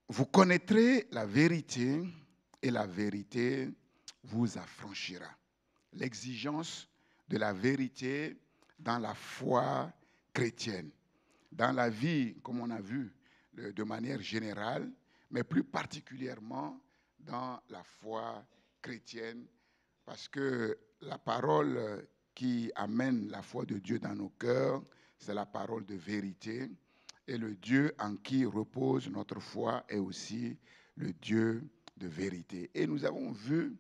vous connaîtrez la vérité et la vérité vous affranchira. L'exigence de la vérité dans la foi chrétienne, dans la vie, comme on a vu, de manière générale, mais plus particulièrement dans la foi chrétienne, parce que la parole qui amène la foi de Dieu dans nos cœurs, c'est la parole de vérité. Et le Dieu en qui repose notre foi est aussi le Dieu de vérité. Et nous avons vu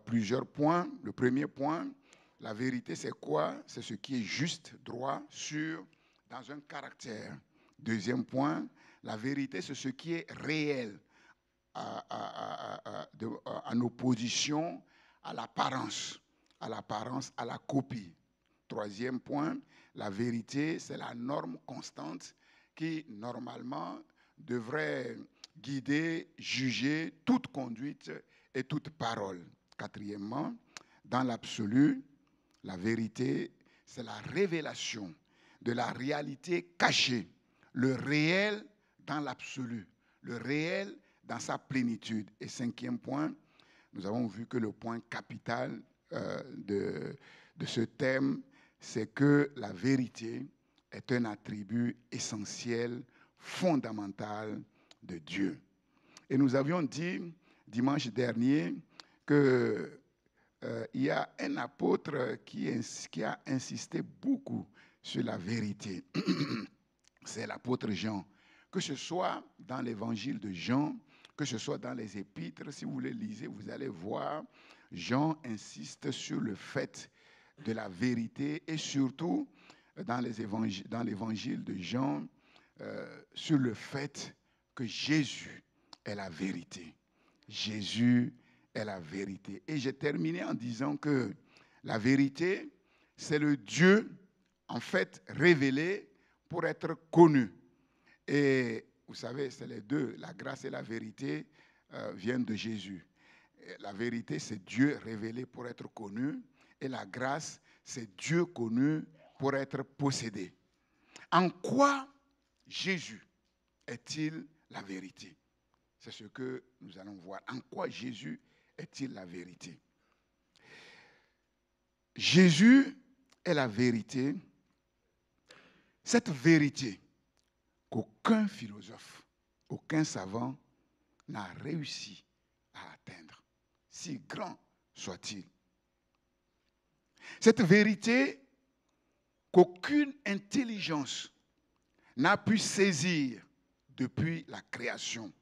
plusieurs points. Le premier point, la vérité, c'est quoi? C'est ce qui est juste, droit, sûr, dans un caractère. Deuxième point, la vérité, c'est ce qui est réel, en opposition à l'apparence, à la copie. Troisième point, la vérité, c'est la norme constante qui, normalement, devrait guider, juger toute conduite et toute parole. Quatrièmement, dans l'absolu, la vérité, c'est la révélation de la réalité cachée, le réel dans l'absolu, le réel dans sa plénitude. Et cinquième point, nous avons vu que le point capital de ce thème, c'est que la vérité est un attribut essentiel, fondamental de Dieu. Et nous avions dit dimanche dernier qu'il y a un apôtre qui a insisté beaucoup sur la vérité. C'est l'apôtre Jean. Que ce soit dans l'évangile de Jean, que ce soit dans les épîtres, si vous les lisez, vous allez voir, Jean insiste sur le fait de la vérité et surtout dans l'évangile de Jean, sur le fait que Jésus est la vérité. Jésus est la vérité. Et j'ai terminé en disant que la vérité, c'est le Dieu, en fait, révélé pour être connu. Et vous savez, c'est les deux, la grâce et la vérité viennent de Jésus. La vérité, c'est Dieu révélé pour être connu, et la grâce, c'est Dieu connu pour être possédé. En quoi Jésus est-il la vérité? C'est ce que nous allons voir. En quoi Jésus est-il la vérité? Jésus est la vérité. Cette vérité qu'aucun philosophe, aucun savant n'a réussi à atteindre, si grand soit-il. Cette vérité qu'aucune intelligence n'a pu saisir depuis la création.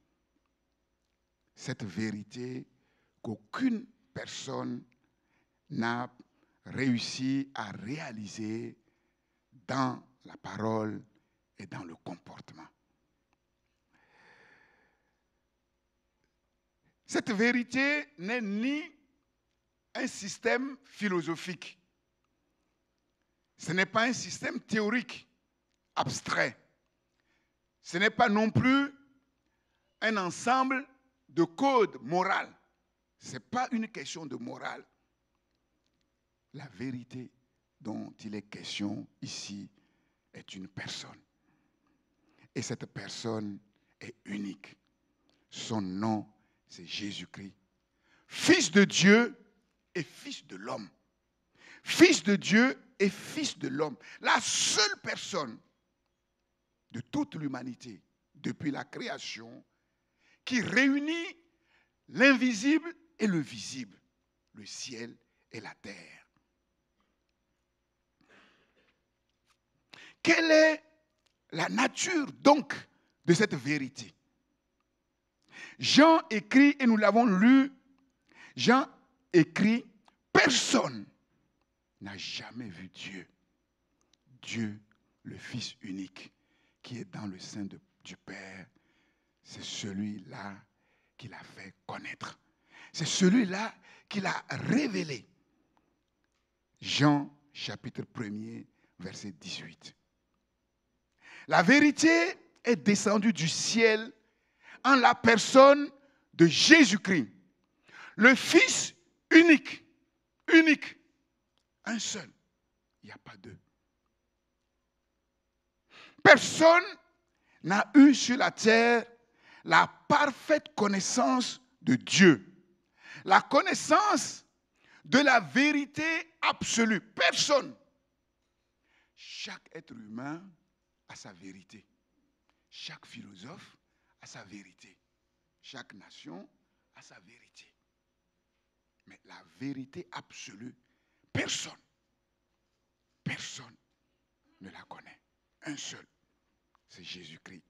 Cette vérité qu'aucune personne n'a réussi à réaliser dans la parole et dans le comportement. Cette vérité n'est ni un système philosophique. Ce n'est pas un système théorique, abstrait. Ce n'est pas non plus un ensemble de codes moraux. Ce n'est pas une question de morale. La vérité dont il est question ici est une personne. Et cette personne est unique. Son nom, c'est Jésus-Christ. Fils de Dieu et fils de l'homme. Fils de Dieu et fils de l'homme. La seule personne de toute l'humanité, depuis la création, qui réunit l'invisible et le visible, le ciel et la terre. Quelle est la nature donc de cette vérité? Jean écrit, et nous l'avons lu, Jean écrit, personne n'a jamais vu Dieu. Dieu, le Fils unique, qui est dans le sein du Père, c'est celui-là qui l'a fait connaître. C'est celui-là qui l'a révélé. Jean, chapitre 1er, verset 18. La vérité est descendue du ciel en la personne de Jésus-Christ, le Fils unique, un seul, il n'y a pas deux. Personne n'a eu sur la terre la parfaite connaissance de Dieu. La connaissance de la vérité absolue. Personne. Chaque être humain a sa vérité. Chaque philosophe a sa vérité. Chaque nation a sa vérité. Mais la vérité absolue, personne ne la connaît. Un seul, c'est Jésus-Christ.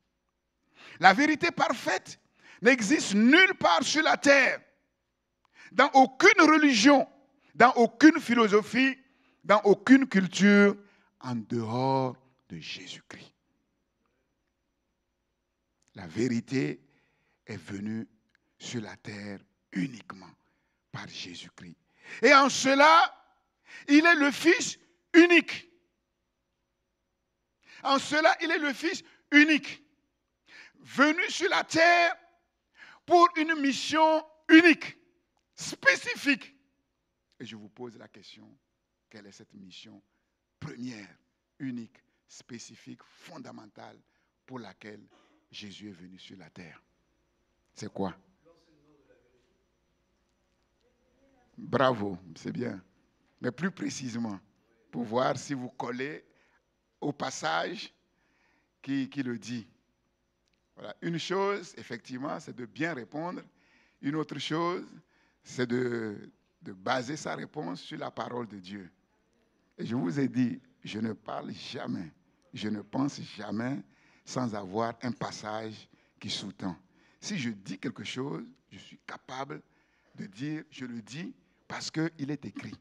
La vérité parfaite n'existe nulle part sur la terre, dans aucune religion, dans aucune philosophie, dans aucune culture, en dehors de Jésus-Christ. La vérité est venue sur la terre uniquement par Jésus-Christ. Et en cela, il est le Fils unique. En cela, il est le Fils unique, venu sur la terre pour une mission unique, spécifique. Et je vous pose la question, quelle est cette mission première, unique, spécifique, fondamentale pour laquelle Jésus est venu sur la terre? C'est quoi? Bravo, c'est bien. Mais plus précisément, pour voir si vous collez au passage qui le dit. Voilà. Une chose, effectivement, c'est de bien répondre. Une autre chose, c'est de baser sa réponse sur la parole de Dieu. Et je vous ai dit, je ne parle jamais, je ne pense jamais sans avoir un passage qui sous-tend. Si je dis quelque chose, je suis capable de dire, je le dis parce qu'il est écrit.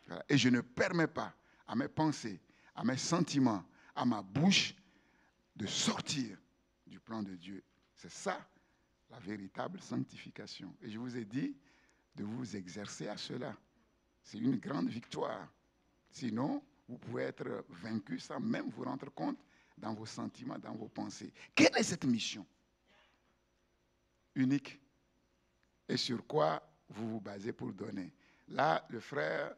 Voilà. Et je ne permets pas à mes pensées, à mes sentiments, à ma bouche de sortir du plan de Dieu. C'est ça, la véritable sanctification. Et je vous ai dit de vous exercer à cela. C'est une grande victoire. Sinon, vous pouvez être vaincu sans même vous rendre compte dans vos sentiments, dans vos pensées. Quelle est cette mission unique? Et sur quoi vous vous basez pour donner? Là, le frère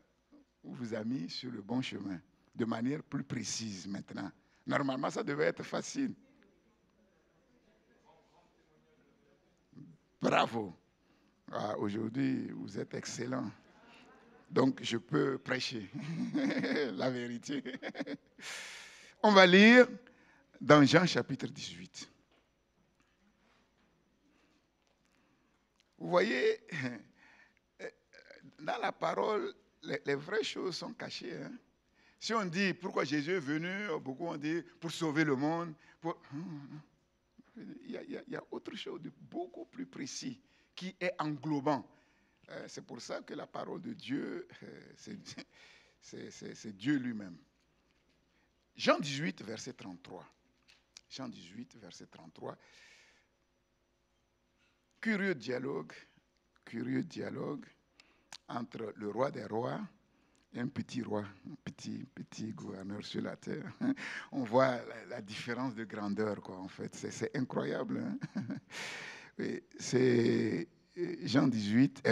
vous a mis sur le bon chemin, de manière plus précise maintenant. Normalement, ça devait être facile. Bravo. Ah, aujourd'hui, vous êtes excellent. Donc, je peux prêcher la vérité. On va lire dans Jean chapitre 18. Vous voyez, dans la parole, les vraies choses sont cachées. Hein? Si on dit pourquoi Jésus est venu, beaucoup on dit pour sauver le monde. Il y a autre chose de beaucoup plus précis qui est englobant. C'est pour ça que la parole de Dieu, c'est Dieu lui-même. Jean 18, verset 33. Jean 18, verset 33. Curieux dialogue entre le roi des rois et un petit roi, un petit gouverneur sur la terre. On voit la différence de grandeur, quoi, en fait. C'est incroyable. Hein? Oui, c'est Jean 18,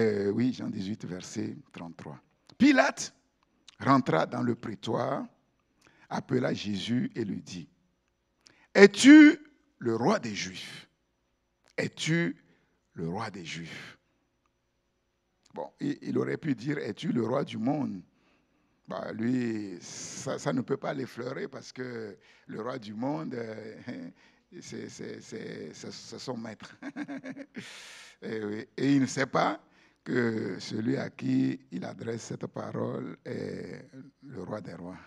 verset 33. Pilate rentra dans le prétoire, appela Jésus et lui dit, « Es-tu le roi des Juifs? Es-tu le roi des Juifs? » Bon, il aurait pu dire, « Es-tu le roi du monde? » Bah, lui, ça ne peut pas l'effleurer parce que le roi du monde, c'est son maître. Et il ne sait pas que celui à qui il adresse cette parole est le roi des rois.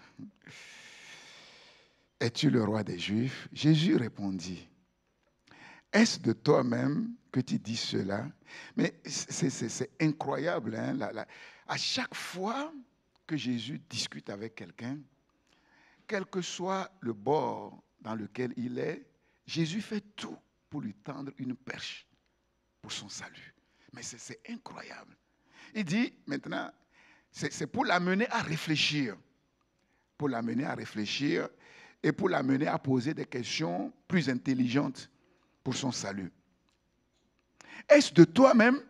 Es-tu le roi des Juifs? Jésus répondit, est-ce de toi-même que tu dis cela? Mais c'est incroyable. Hein? À chaque fois que Jésus discute avec quelqu'un, quel que soit le bord dans lequel il est, Jésus fait tout pour lui tendre une perche pour son salut. Mais c'est incroyable. Il dit maintenant, c'est pour l'amener à réfléchir. Pour l'amener à réfléchir et pour l'amener à poser des questions plus intelligentes pour son salut. Est-ce de toi-même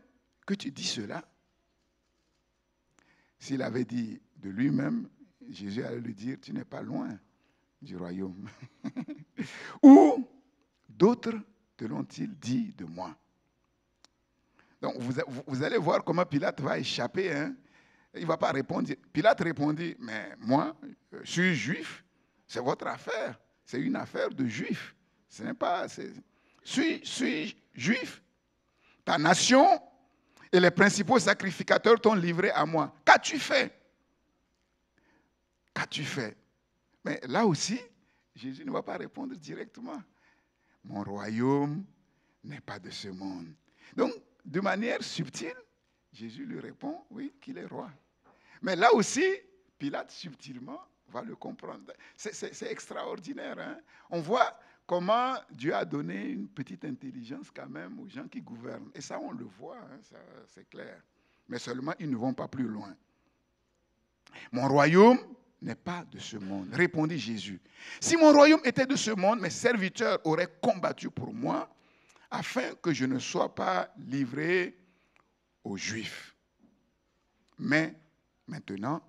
que tu dis cela? S'il avait dit de lui-même, Jésus allait lui dire, tu n'es pas loin du royaume. Ou d'autres te l'ont-ils dit de moi? Donc, vous allez voir comment Pilate va échapper. Hein? Il ne va pas répondre. Pilate répondit, mais moi, je suis juif, c'est votre affaire. C'est une affaire de juif. Ce n'est pas... Suis juif. Ta nation et les principaux sacrificateurs t'ont livré à moi. Qu'as-tu fait? Qu'as-tu fait? Mais là aussi, Jésus ne va pas répondre directement. Mon royaume n'est pas de ce monde. Donc, de manière subtile, Jésus lui répond, oui, qu'il est roi. Mais là aussi, Pilate, subtilement, va le comprendre. C'est extraordinaire. Hein? On voit comment Dieu a donné une petite intelligence quand même aux gens qui gouvernent. Et ça, on le voit, hein, c'est clair. Mais seulement, ils ne vont pas plus loin. Mon royaume n'est pas de ce monde, répondit Jésus. Si mon royaume était de ce monde, mes serviteurs auraient combattu pour moi afin que je ne sois pas livré aux Juifs. Mais maintenant,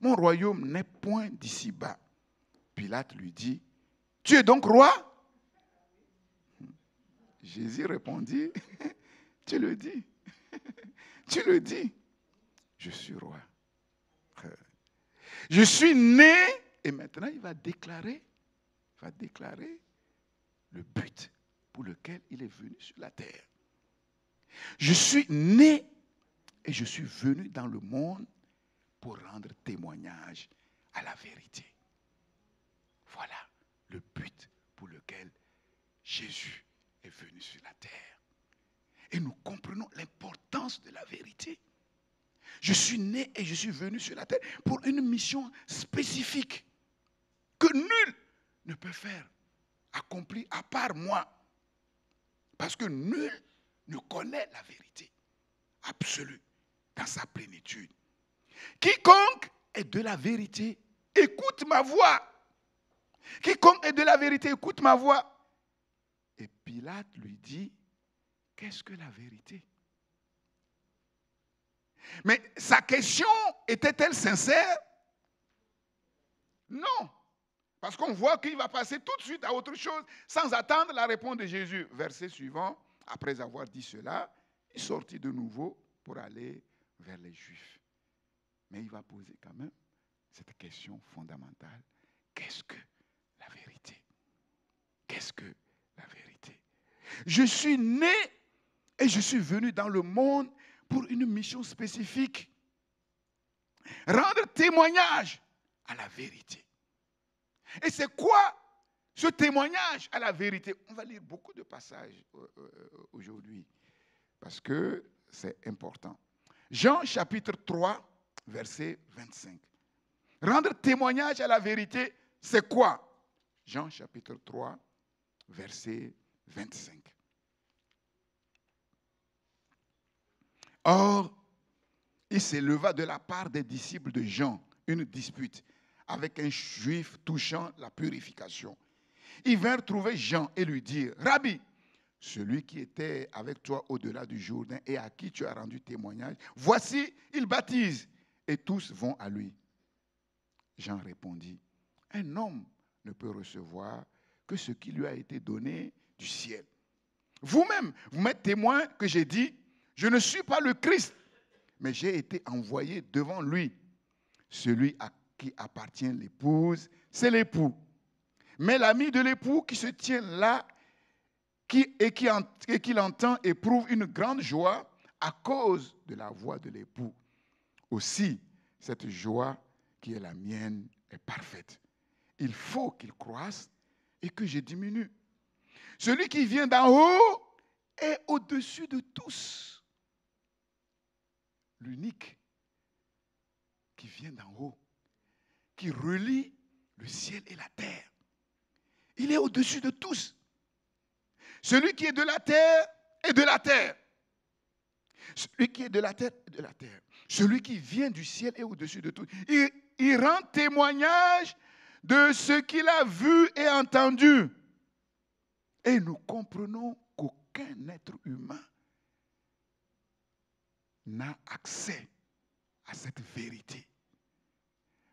mon royaume n'est point d'ici-bas. Pilate lui dit, tu es donc roi? Jésus répondit, tu le dis, tu le dis, je suis roi. Je suis né, et maintenant il va déclarer le but pour lequel il est venu sur la terre. Je suis né et je suis venu dans le monde pour rendre témoignage à la vérité. Voilà le but pour lequel Jésus est venu sur la terre. Et nous comprenons l'importance de la vérité. Je suis né et je suis venu sur la terre pour une mission spécifique que nul ne peut faire accomplir à part moi. Parce que nul ne connaît la vérité absolue dans sa plénitude. Quiconque est de la vérité, écoute ma voix. Quiconque est de la vérité, écoute ma voix. Et Pilate lui dit, qu'est-ce que la vérité? Mais sa question était-elle sincère? Non. Parce qu'on voit qu'il va passer tout de suite à autre chose sans attendre la réponse de Jésus. Verset suivant, après avoir dit cela, il sortit de nouveau pour aller vers les Juifs. Mais il va poser quand même cette question fondamentale. Qu'est-ce que la vérité? Qu'est-ce que la vérité? Je suis né et je suis venu dans le monde pour une mission spécifique. Rendre témoignage à la vérité. Et c'est quoi ce témoignage à la vérité? On va lire beaucoup de passages aujourd'hui parce que c'est important. Jean chapitre 3, verset 25. Rendre témoignage à la vérité, c'est quoi? Jean chapitre 3, verset 25. Or, il s'éleva de la part des disciples de Jean une dispute avec un juif touchant la purification. Ils vinrent trouver Jean et lui dirent, Rabbi, celui qui était avec toi au-delà du Jourdain et à qui tu as rendu témoignage, voici, il baptise et tous vont à lui. Jean répondit, un homme ne peut recevoir que ce qui lui a été donné du ciel. Vous-même, vous m'êtes témoin que j'ai dit, je ne suis pas le Christ, mais j'ai été envoyé devant lui. Celui à qui appartient l'épouse, c'est l'époux. Mais l'ami de l'époux qui se tient là et qui l'entend éprouve une grande joie à cause de la voix de l'époux. Aussi, cette joie qui est la mienne est parfaite. Il faut qu'il croisse et que je diminue. Celui qui vient d'en haut est au-dessus de tous. L'unique qui vient d'en haut, qui relie le ciel et la terre. Il est au-dessus de tous. Celui qui est de la terre est de la terre. Celui qui est de la terre est de la terre. Celui qui vient du ciel est au-dessus de tous. Il rend témoignage de ce qu'il a vu et entendu. Et nous comprenons qu'aucun être humain n'a accès à cette vérité.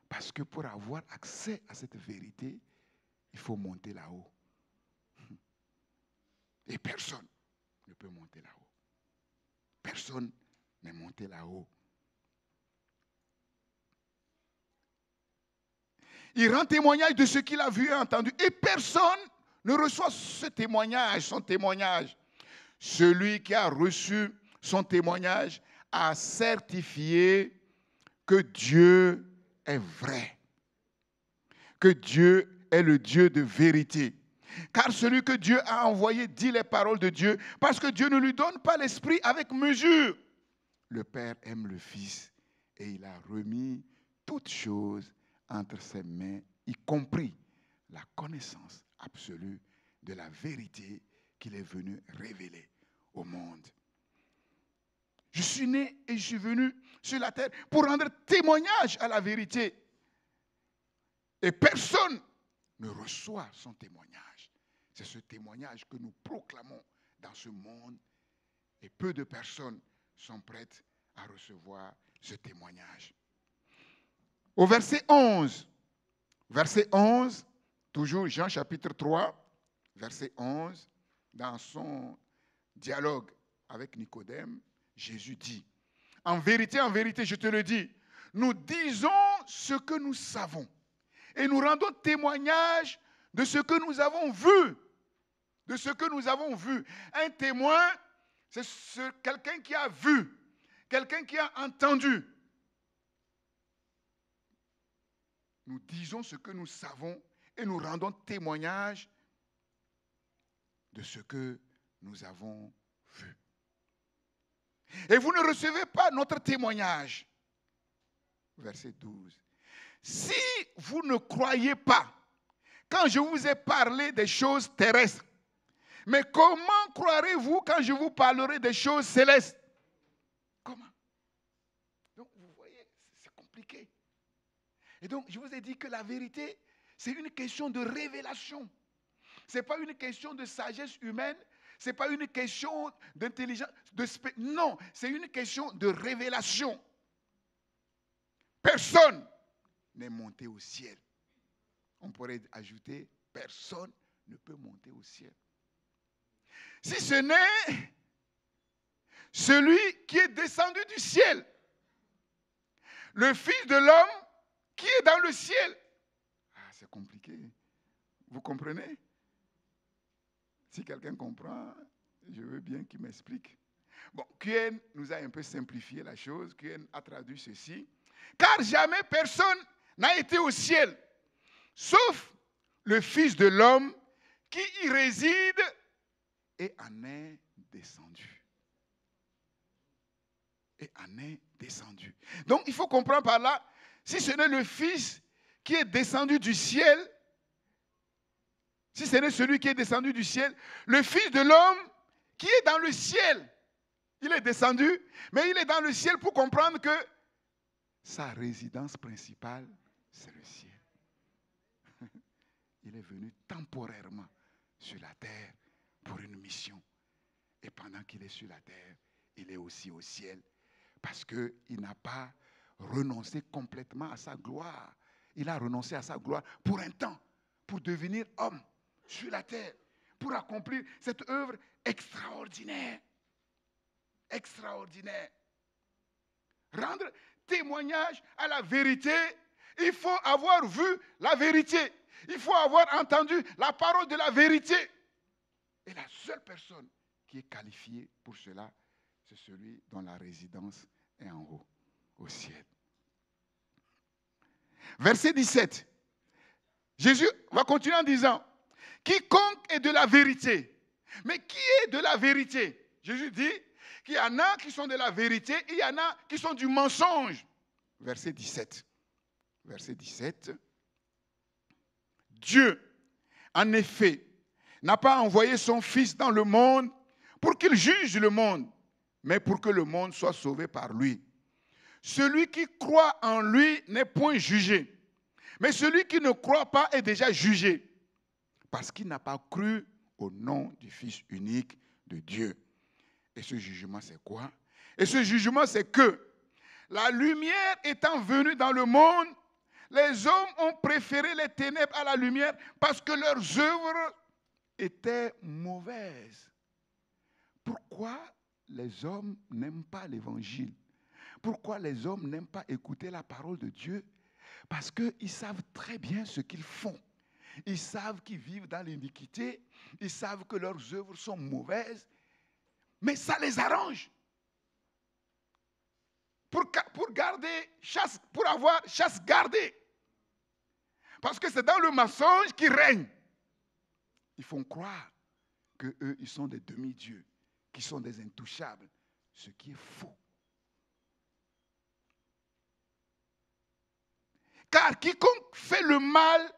Parce que pour avoir accès à cette vérité, il faut monter là-haut. Et personne ne peut monter là-haut. Personne n'est monté là-haut. Il rend témoignage de ce qu'il a vu et entendu. Et personne ne reçoit ce témoignage, son témoignage. Celui qui a reçu son témoignage a certifié que Dieu est vrai. Que Dieu est le Dieu de vérité. Car celui que Dieu a envoyé dit les paroles de Dieu, parce que Dieu ne lui donne pas l'esprit avec mesure. Le Père aime le Fils et il a remis toutes choses entre ses mains, y compris la connaissance absolue de la vérité qu'il est venu révéler au monde. Je suis né et je suis venu sur la terre pour rendre témoignage à la vérité. Et personne ne reçoit son témoignage. C'est ce témoignage que nous proclamons dans ce monde. Et peu de personnes sont prêtes à recevoir ce témoignage. Au verset 11, toujours Jean chapitre 3, verset 11, dans son dialogue avec Nicodème, Jésus dit, en vérité, je te le dis, nous disons ce que nous savons et nous rendons témoignage de ce que nous avons vu. De ce que nous avons vu. Un témoin, c'est quelqu'un qui a vu, quelqu'un qui a entendu. Nous disons ce que nous savons et nous rendons témoignage de ce que nous avons vu. Et vous ne recevez pas notre témoignage. Verset 12. Si vous ne croyez pas, quand je vous ai parlé des choses terrestres, mais comment croirez-vous quand je vous parlerai des choses célestes? Comment? Donc vous voyez, c'est compliqué. Et donc je vous ai dit que la vérité, c'est une question de révélation. Ce n'est pas une question de sagesse humaine. Ce n'est pas une question d'intelligence. Non, c'est une question de révélation. Personne n'est monté au ciel. On pourrait ajouter, personne ne peut monter au ciel. Si ce n'est celui qui est descendu du ciel, le Fils de l'homme qui est dans le ciel. Ah, c'est compliqué. Vous comprenez? Si quelqu'un comprend, je veux bien qu'il m'explique. Bon, QN nous a un peu simplifié la chose. QN a traduit ceci. Car jamais personne n'a été au ciel, sauf le Fils de l'homme qui y réside et en est descendu. Et en est descendu. Donc, il faut comprendre par là, si ce n'est le Fils qui est descendu du ciel, si ce n'est celui qui est descendu du ciel, le Fils de l'homme qui est dans le ciel, il est descendu, mais il est dans le ciel pour comprendre que sa résidence principale, c'est le ciel. Il est venu temporairement sur la terre pour une mission. Et pendant qu'il est sur la terre, il est aussi au ciel. Parce qu'il n'a pas renoncé complètement à sa gloire. Il a renoncé à sa gloire pour un temps, pour devenir homme sur la terre, pour accomplir cette œuvre extraordinaire. Extraordinaire. Rendre témoignage à la vérité, il faut avoir vu la vérité. Il faut avoir entendu la parole de la vérité. Et la seule personne qui est qualifiée pour cela, c'est celui dont la résidence est en haut, au ciel. Verset 17. Jésus va continuer en disant, quiconque est de la vérité. Mais qui est de la vérité? Jésus dit qu'il y en a qui sont de la vérité et il y en a qui sont du mensonge. Verset 17. Verset 17. Dieu, en effet, n'a pas envoyé son Fils dans le monde pour qu'il juge le monde, mais pour que le monde soit sauvé par lui. Celui qui croit en lui n'est point jugé, mais celui qui ne croit pas est déjà jugé, parce qu'il n'a pas cru au nom du Fils unique de Dieu. Et ce jugement, c'est quoi? Et ce jugement, c'est que la lumière étant venue dans le monde, les hommes ont préféré les ténèbres à la lumière parce que leurs œuvres étaient mauvaises. Pourquoi les hommes n'aiment pas l'évangile? Pourquoi les hommes n'aiment pas écouter la parole de Dieu? Parce qu'ils savent très bien ce qu'ils font. Ils savent qu'ils vivent dans l'iniquité. Ils savent que leurs œuvres sont mauvaises. Mais ça les arrange. Pour garder chasse, pour avoir chasse gardée. Parce que c'est dans le mensonge qu'ils règnent. Ils font croire qu'eux, ils sont des demi-dieux, qu'ils sont des intouchables. Ce qui est faux. Car quiconque fait le mal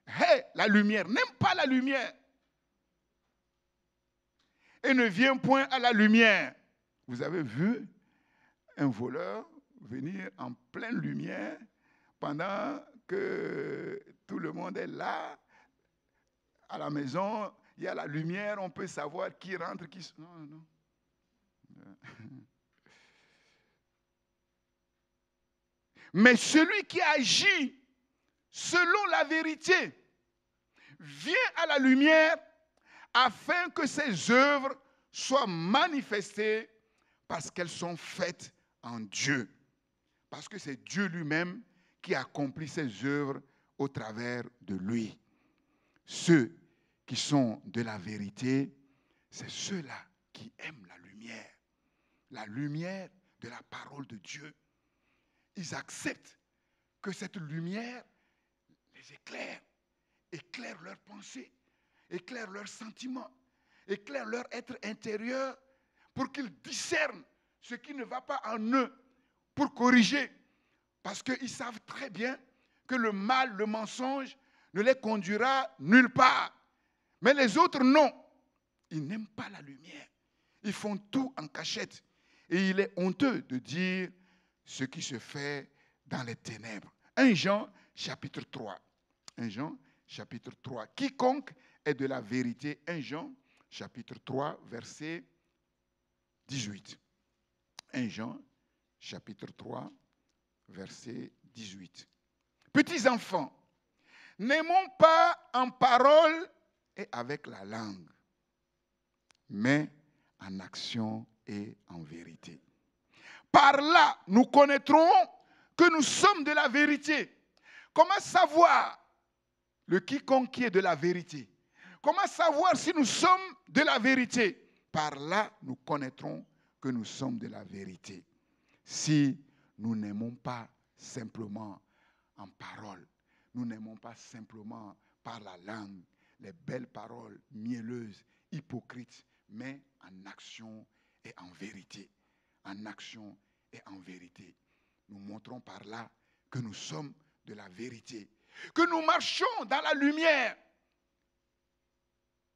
hait la lumière, n'aime pas la lumière. Et ne vient point à la lumière. Vous avez vu un voleur venir en pleine lumière pendant que tout le monde est là, à la maison, il y a la lumière, on peut savoir qui rentre, qui... Non. Mais celui qui agit selon la vérité vient à la lumière afin que ses œuvres soient manifestées parce qu'elles sont faites en Dieu. Parce que c'est Dieu lui-même qui accomplit ses œuvres au travers de lui. Ceux qui sont de la vérité, c'est ceux-là qui aiment la lumière de la parole de Dieu. Ils acceptent que cette lumière les éclaire leurs pensées, éclaire leurs sentiments, éclaire leur être intérieur pour qu'ils discernent ce qui ne va pas en eux pour corriger. Parce qu'ils savent très bien que le mal, le mensonge ne les conduira nulle part. Mais les autres, non. Ils n'aiment pas la lumière. Ils font tout en cachette. Et il est honteux de dire ce qui se fait dans les ténèbres. 1 Jean, chapitre 3. 1 Jean, chapitre 3. Quiconque est de la vérité. 1 Jean, chapitre 3, verset 18. 1 Jean, chapitre 3, verset 18. Petits enfants, n'aimons pas en parole et avec la langue, mais en action et en vérité. Par là, nous connaîtrons que nous sommes de la vérité. Comment savoir le quiconque qui est de la vérité? Comment savoir si nous sommes de la vérité? Par là, nous connaîtrons que nous sommes de la vérité. Si nous n'aimons pas simplement en parole, nous n'aimons pas simplement par la langue, les belles paroles mielleuses, hypocrites, mais en action et en vérité. En action et en vérité. Nous montrons par là que nous sommes de la vérité. Que nous marchons dans la lumière.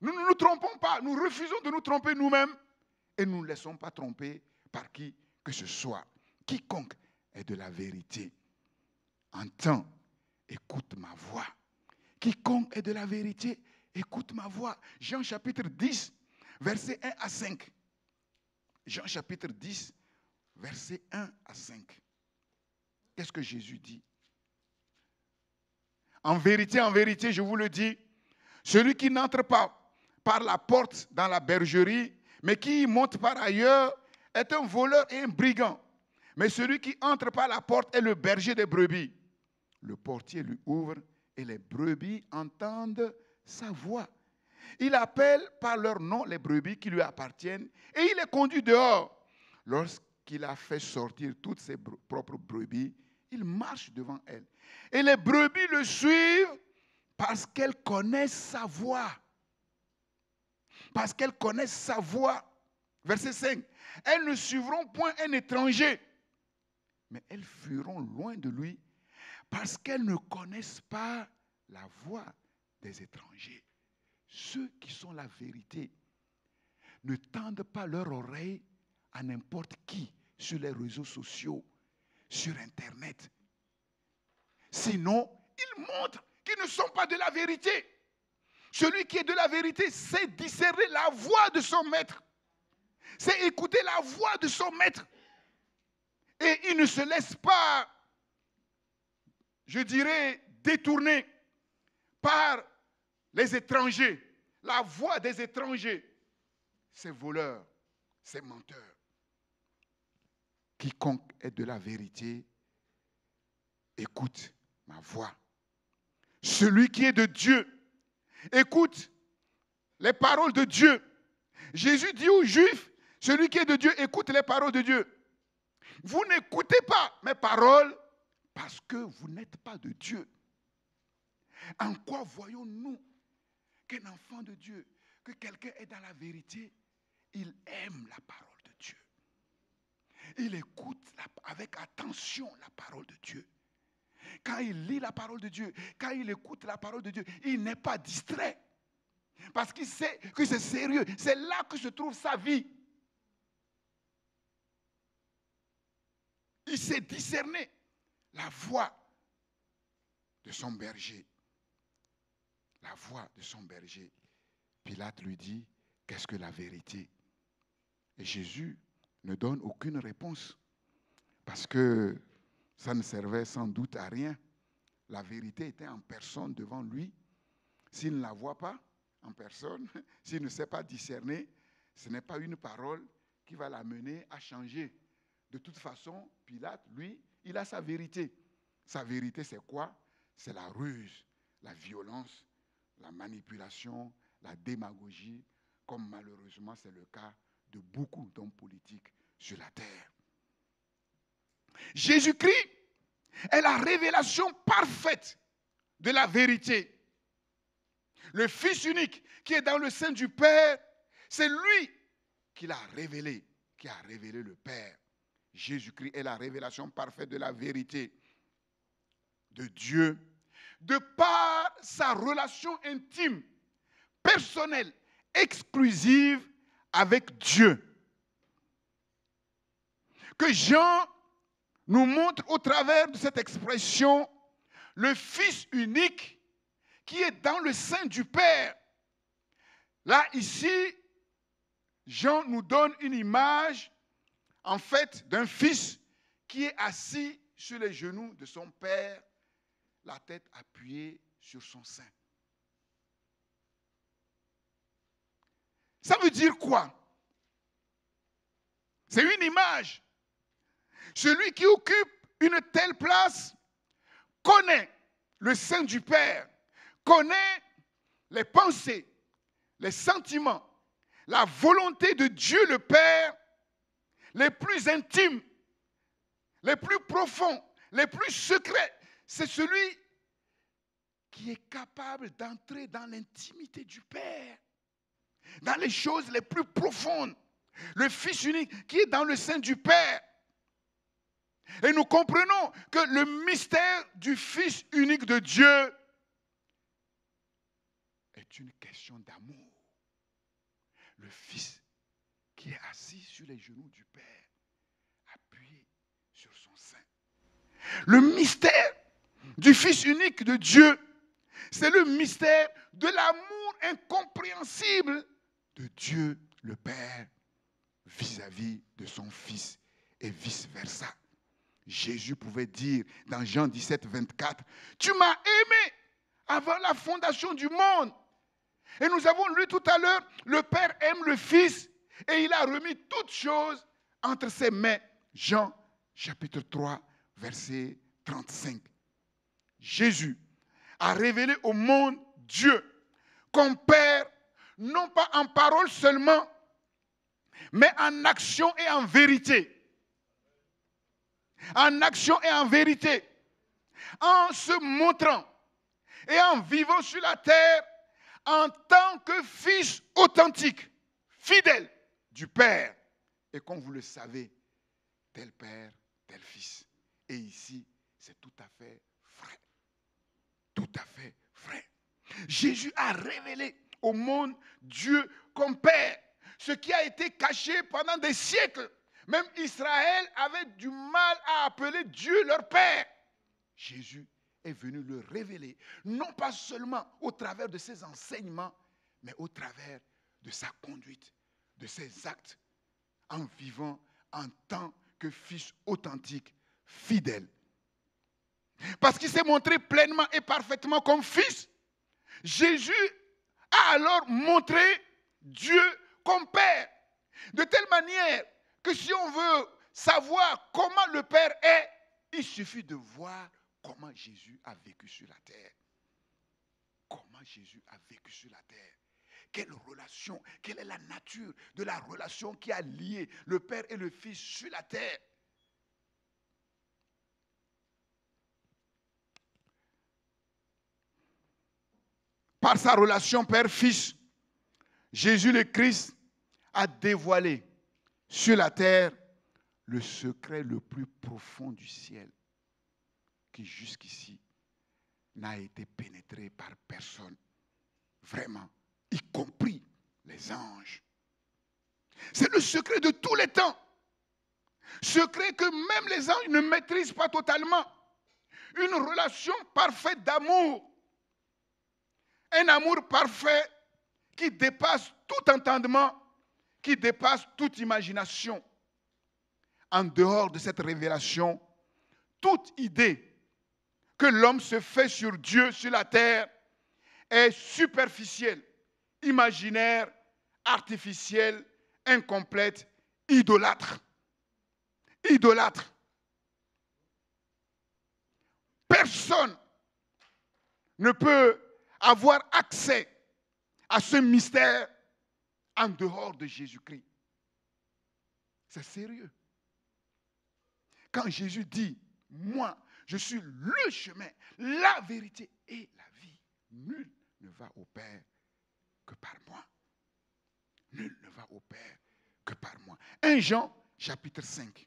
Nous ne nous trompons pas. Nous refusons de nous tromper nous-mêmes. Et nous ne laissons pas tromper par qui que ce soit. Quiconque est de la vérité entend, écoute ma voix. Quiconque est de la vérité, écoute ma voix. Jean chapitre 10, versets 1 à 5. Jean chapitre 10, versets 1 à 5. Qu'est-ce que Jésus dit? En vérité, je vous le dis, celui qui n'entre pas par la porte dans la bergerie, mais qui y monte par ailleurs, est un voleur et un brigand. Mais celui qui entre par la porte est le berger des brebis. Le portier lui ouvre et les brebis entendent sa voix. Il appelle par leur nom les brebis qui lui appartiennent et il les conduit dehors. Lorsqu'il a fait sortir toutes ses propres brebis, il marche devant elles. Et les brebis le suivent parce qu'elles connaissent sa voix. Parce qu'elles connaissent sa voix. Verset 5. Elles ne suivront point un étranger, mais elles fuiront loin de lui parce qu'elles ne connaissent pas la voix des étrangers. Ceux qui sont la vérité ne tendent pas leur oreille à n'importe qui sur les réseaux sociaux, sur Internet. Sinon, ils montrent qu'ils ne sont pas de la vérité. Celui qui est de la vérité sait discerner la voix de son maître. C'est écouter la voix de son maître. Et il ne se laisse pas, je dirais, détourner par les étrangers. La voix des étrangers, ces voleurs, c'est menteur. Quiconque est de la vérité, écoute ma voix. Celui qui est de Dieu, écoute les paroles de Dieu. Jésus dit aux Juifs, celui qui est de Dieu, écoute les paroles de Dieu. Vous n'écoutez pas mes paroles parce que vous n'êtes pas de Dieu. En quoi voyons-nous qu'un enfant de Dieu, que quelqu'un est dans la vérité, il aime la parole de Dieu. Il écoute avec attention la parole de Dieu. Quand il lit la parole de Dieu, quand il écoute la parole de Dieu, il n'est pas distrait. Parce qu'il sait que c'est sérieux. C'est là que se trouve sa vie. Il sait discerner la voix de son berger. La voix de son berger. Pilate lui dit, qu'est-ce que la vérité? Et Jésus ne donne aucune réponse. Parce que ça ne servait sans doute à rien. La vérité était en personne devant lui. S'il ne la voit pas en personne, s'il ne sait pas discerner, ce n'est pas une parole qui va l'amener à changer. De toute façon, Pilate, lui, il a sa vérité. Sa vérité, c'est quoi? C'est la ruse, la violence, la manipulation, la démagogie, comme malheureusement c'est le cas de beaucoup d'hommes politiques sur la terre. Jésus-Christ est la révélation parfaite de la vérité. Le Fils unique qui est dans le sein du Père, c'est lui qui l'a révélé, qui a révélé le Père. Jésus-Christ est la révélation parfaite de la vérité de Dieu, de par sa relation intime, personnelle, exclusive avec Dieu. Que Jean nous montre au travers de cette expression le Fils unique qui est dans le sein du Père. Là, ici, Jean nous donne une image, en fait, d'un fils qui est assis sur les genoux de son père, la tête appuyée sur son sein. Ça veut dire quoi? C'est une image. Celui qui occupe une telle place connaît le sein du Père, connaît les pensées, les sentiments, la volonté de Dieu le Père, les plus intimes, les plus profonds, les plus secrets. C'est celui qui est capable d'entrer dans l'intimité du Père, dans les choses les plus profondes. Le Fils unique qui est dans le sein du Père. Et nous comprenons que le mystère du Fils unique de Dieu est une question d'amour. Le Fils qui est assis sur les genoux du Père, appuyé sur son sein. Le mystère du Fils unique de Dieu, c'est le mystère de l'amour incompréhensible de Dieu le Père vis-à-vis de son Fils et vice-versa. Jésus pouvait dire dans Jean 17, 24, « Tu m'as aimé avant la fondation du monde. » Et nous avons lu tout à l'heure, le Père aime le Fils et il a remis toutes choses entre ses mains. Jean chapitre 3, verset 35. Jésus a révélé au monde Dieu comme Père, non pas en parole seulement, mais en action et en vérité. En action et en vérité. En se montrant et en vivant sur la terre en tant que fils authentique, fidèle du Père. Et comme vous le savez, tel Père, tel Fils. Et ici, c'est tout à fait vrai. Tout à fait vrai. Jésus a révélé au monde Dieu comme Père, ce qui a été caché pendant des siècles. Même Israël avait du mal à appeler Dieu leur Père. Jésus est venu le révéler, non pas seulement au travers de ses enseignements, mais au travers de sa conduite, de ses actes, en vivant en tant que fils authentique, fidèle. Parce qu'il s'est montré pleinement et parfaitement comme fils, Jésus a alors montré Dieu comme Père. De telle manière manière que si on veut savoir comment le Père est, il suffit de voir comment Jésus a vécu sur la terre. Comment Jésus a vécu sur la terre. Quelle relation, quelle est la nature de la relation qui a lié le Père et le Fils sur la terre. Par sa relation Père-Fils, Jésus le Christ a dévoilé sur la terre le secret le plus profond du ciel qui jusqu'ici n'a été pénétré par personne, vraiment, y compris les anges. C'est le secret de tous les temps. Secret que même les anges ne maîtrisent pas totalement. Une relation parfaite d'amour. Un amour parfait qui dépasse tout entendement, qui dépasse toute imagination. En dehors de cette révélation, toute idée que l'homme se fait sur Dieu, sur la terre, est superficielle, imaginaire, artificielle, incomplète, idolâtre. Idolâtre. Personne ne peut avoir accès à ce mystère en dehors de Jésus-Christ. C'est sérieux. Quand Jésus dit, moi, je suis le chemin, la vérité et la vie, nul ne va au Père que par moi. Nul ne va au Père que par moi. 1 Jean, chapitre 5.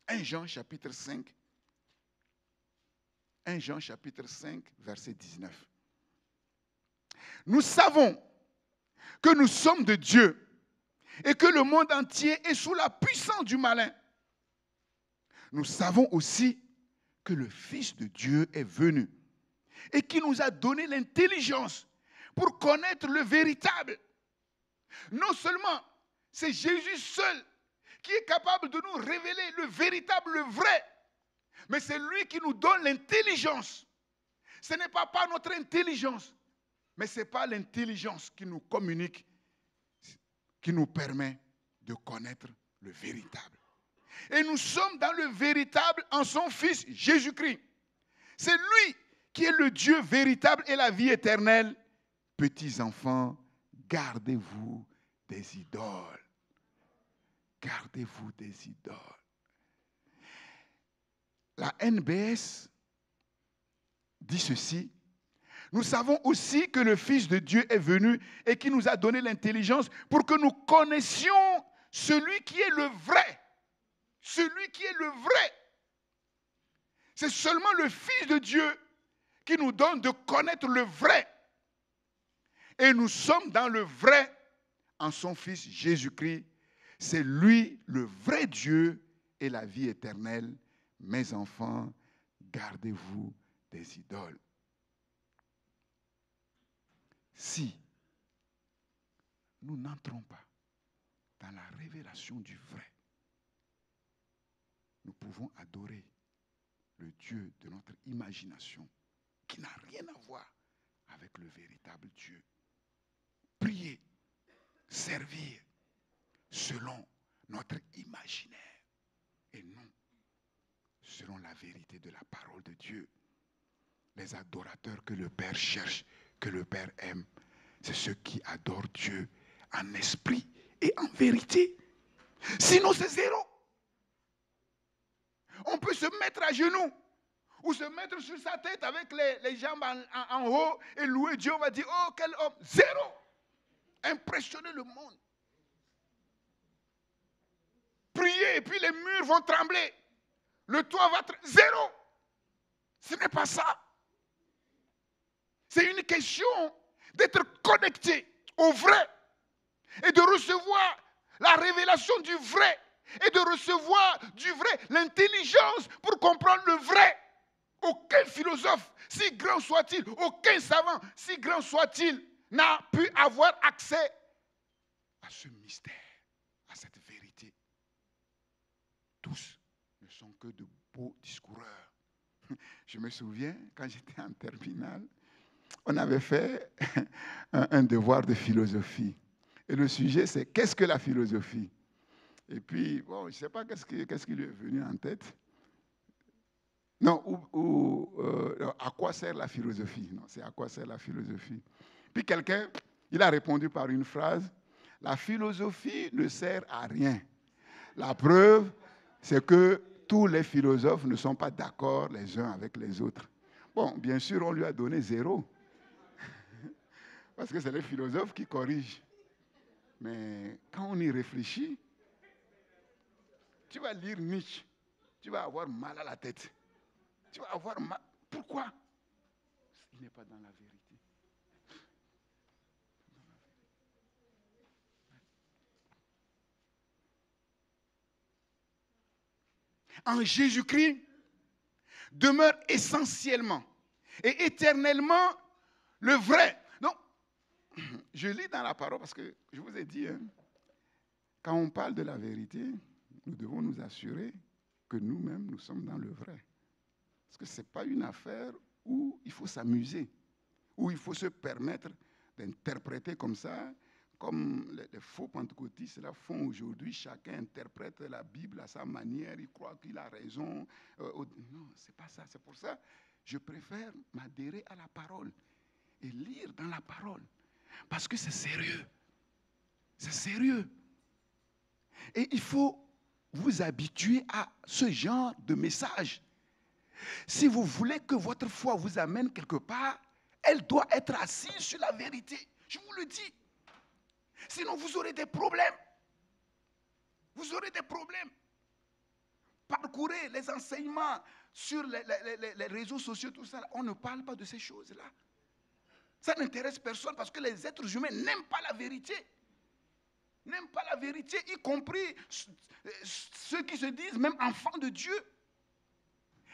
1 Jean, chapitre 5. 1 Jean, chapitre 5, verset 19. Nous savons que nous sommes de Dieu et que le monde entier est sous la puissance du malin. Nous savons aussi que le Fils de Dieu est venu et qui nous a donné l'intelligence pour connaître le véritable. Non seulement c'est Jésus seul qui est capable de nous révéler le véritable, le vrai, mais c'est lui qui nous donne l'intelligence. Ce n'est pas par notre intelligence, mais c'est pas l'intelligence qui nous communique, qui nous permet de connaître le véritable. Et nous sommes dans le véritable en son Fils Jésus-Christ. C'est lui qui est le Dieu véritable et la vie éternelle. Petits enfants, gardez-vous des idoles. Gardez-vous des idoles. La NBS dit ceci. Nous savons aussi que le Fils de Dieu est venu et qui nous a donné l'intelligence pour que nous connaissions celui qui est le vrai. Celui qui est le vrai. C'est seulement le Fils de Dieu qui nous donne de connaître le vrai. Et nous sommes dans le vrai en son Fils Jésus-Christ. C'est lui le vrai Dieu et la vie éternelle. Mes enfants, gardez-vous des idoles. Si nous n'entrons pas dans la révélation du vrai, nous pouvons adorer le Dieu de notre imagination qui n'a rien à voir avec le véritable Dieu. Prier, servir selon notre imaginaire et non selon la vérité de la parole de Dieu. Les adorateurs que le Père cherche, que le Père aime, c'est ceux qui adorent Dieu en esprit et en vérité. Sinon, c'est zéro. On peut se mettre à genoux ou se mettre sur sa tête avec les jambes en haut et louer Dieu. On va dire, oh, quel homme. Zéro. Impressionner le monde. Prier et puis les murs vont trembler. Le toit va trembler. Zéro. Ce n'est pas ça. C'est une question d'être connecté au vrai et de recevoir la révélation du vrai et de recevoir du vrai l'intelligence pour comprendre le vrai. Aucun philosophe, si grand soit-il, aucun savant, si grand soit-il, n'a pu avoir accès à ce mystère, à cette vérité. Tous ne sont que de beaux discoureurs. Je me souviens, quand j'étais en terminale, on avait fait un devoir de philosophie. Et le sujet, c'est qu'est-ce que la philosophie? Et puis, bon, je ne sais pas qu'est-ce qui lui est venu en tête. Non, à quoi sert la philosophie? Non, c'est à quoi sert la philosophie. Puis quelqu'un, il a répondu par une phrase, la philosophie ne sert à rien. La preuve, c'est que tous les philosophes ne sont pas d'accord les uns avec les autres. Bon, bien sûr, on lui a donné 0. Parce que c'est les philosophes qui corrigent. Mais quand on y réfléchit, tu vas lire Nietzsche, tu vas avoir mal à la tête. Tu vas avoir mal. Pourquoi? Il n'est pas dans la vérité. En Jésus-Christ demeure essentiellement et éternellement le vrai. Donc, je lis dans la parole parce que je vous ai dit, quand on parle de la vérité, nous devons nous assurer que nous-mêmes, nous sommes dans le vrai. Parce que ce n'est pas une affaire où il faut s'amuser, où il faut se permettre d'interpréter comme ça, comme les faux pentecôtistes la font aujourd'hui. Chacun interprète la Bible à sa manière, il croit qu'il a raison. Non, ce n'est pas ça. C'est pour ça que je préfère m'adhérer à la parole et lire dans la parole. Parce que c'est sérieux. C'est sérieux. Et il faut vous habituer à ce genre de message. Si vous voulez que votre foi vous amène quelque part, elle doit être assise sur la vérité. Je vous le dis. Sinon, vous aurez des problèmes. Vous aurez des problèmes. Parcourez les enseignements sur les réseaux sociaux, tout ça. On ne parle pas de ces choses-là. Ça n'intéresse personne parce que les êtres humains n'aiment pas la vérité. N'aiment pas la vérité, y compris ceux qui se disent même enfants de Dieu.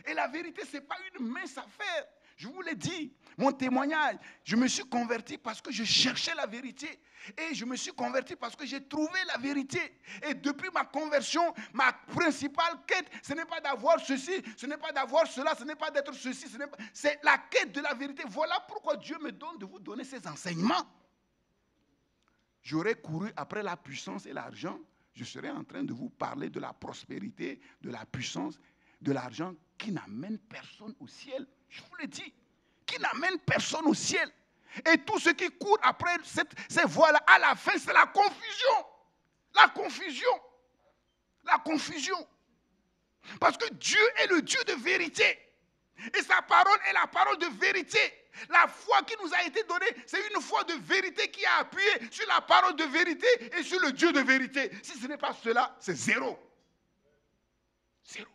Et la vérité, ce n'est pas une mince affaire. Je vous l'ai dit, mon témoignage, je me suis converti parce que je cherchais la vérité. Et je me suis converti parce que j'ai trouvé la vérité. Et depuis ma conversion, ma principale quête, ce n'est pas d'avoir ceci, ce n'est pas d'avoir cela, ce n'est pas d'être ceci, c'est la quête de la vérité. Voilà pourquoi Dieu me donne de vous donner ces enseignements. J'aurais couru après la puissance et l'argent, je serais en train de vous parler de la prospérité, de la puissance, de l'argent qui n'amène personne au ciel. Je vous le dis, qui n'amène personne au ciel. Et tous ceux qui courent après ces voies-là, à la fin, c'est la confusion. La confusion. La confusion. Parce que Dieu est le Dieu de vérité. Et sa parole est la parole de vérité. La foi qui nous a été donnée, c'est une foi de vérité qui a appuyé sur la parole de vérité et sur le Dieu de vérité. Si ce n'est pas cela, c'est 0. 0.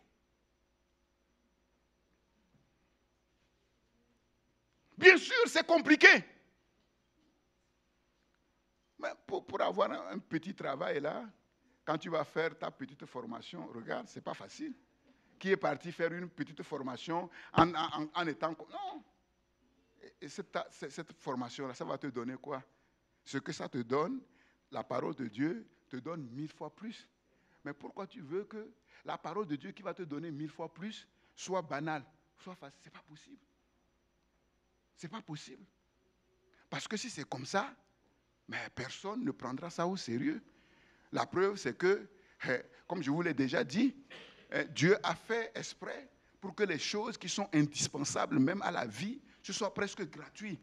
Bien sûr, c'est compliqué. Mais pour avoir un petit travail là, quand tu vas faire ta petite formation, regarde, ce n'est pas facile. Qui est parti faire une petite formation en étant... Non. Et cette formation-là, ça va te donner quoi? Ce que ça te donne, la parole de Dieu te donne 1000 fois plus. Mais pourquoi tu veux que la parole de Dieu qui va te donner 1000 fois plus soit banale, soit facile? Ce n'est pas possible. Ce n'est pas possible. Parce que si c'est comme ça, mais personne ne prendra ça au sérieux. La preuve, c'est que, comme je vous l'ai déjà dit, Dieu a fait exprès pour que les choses qui sont indispensables, même à la vie, ce soit presque gratuit.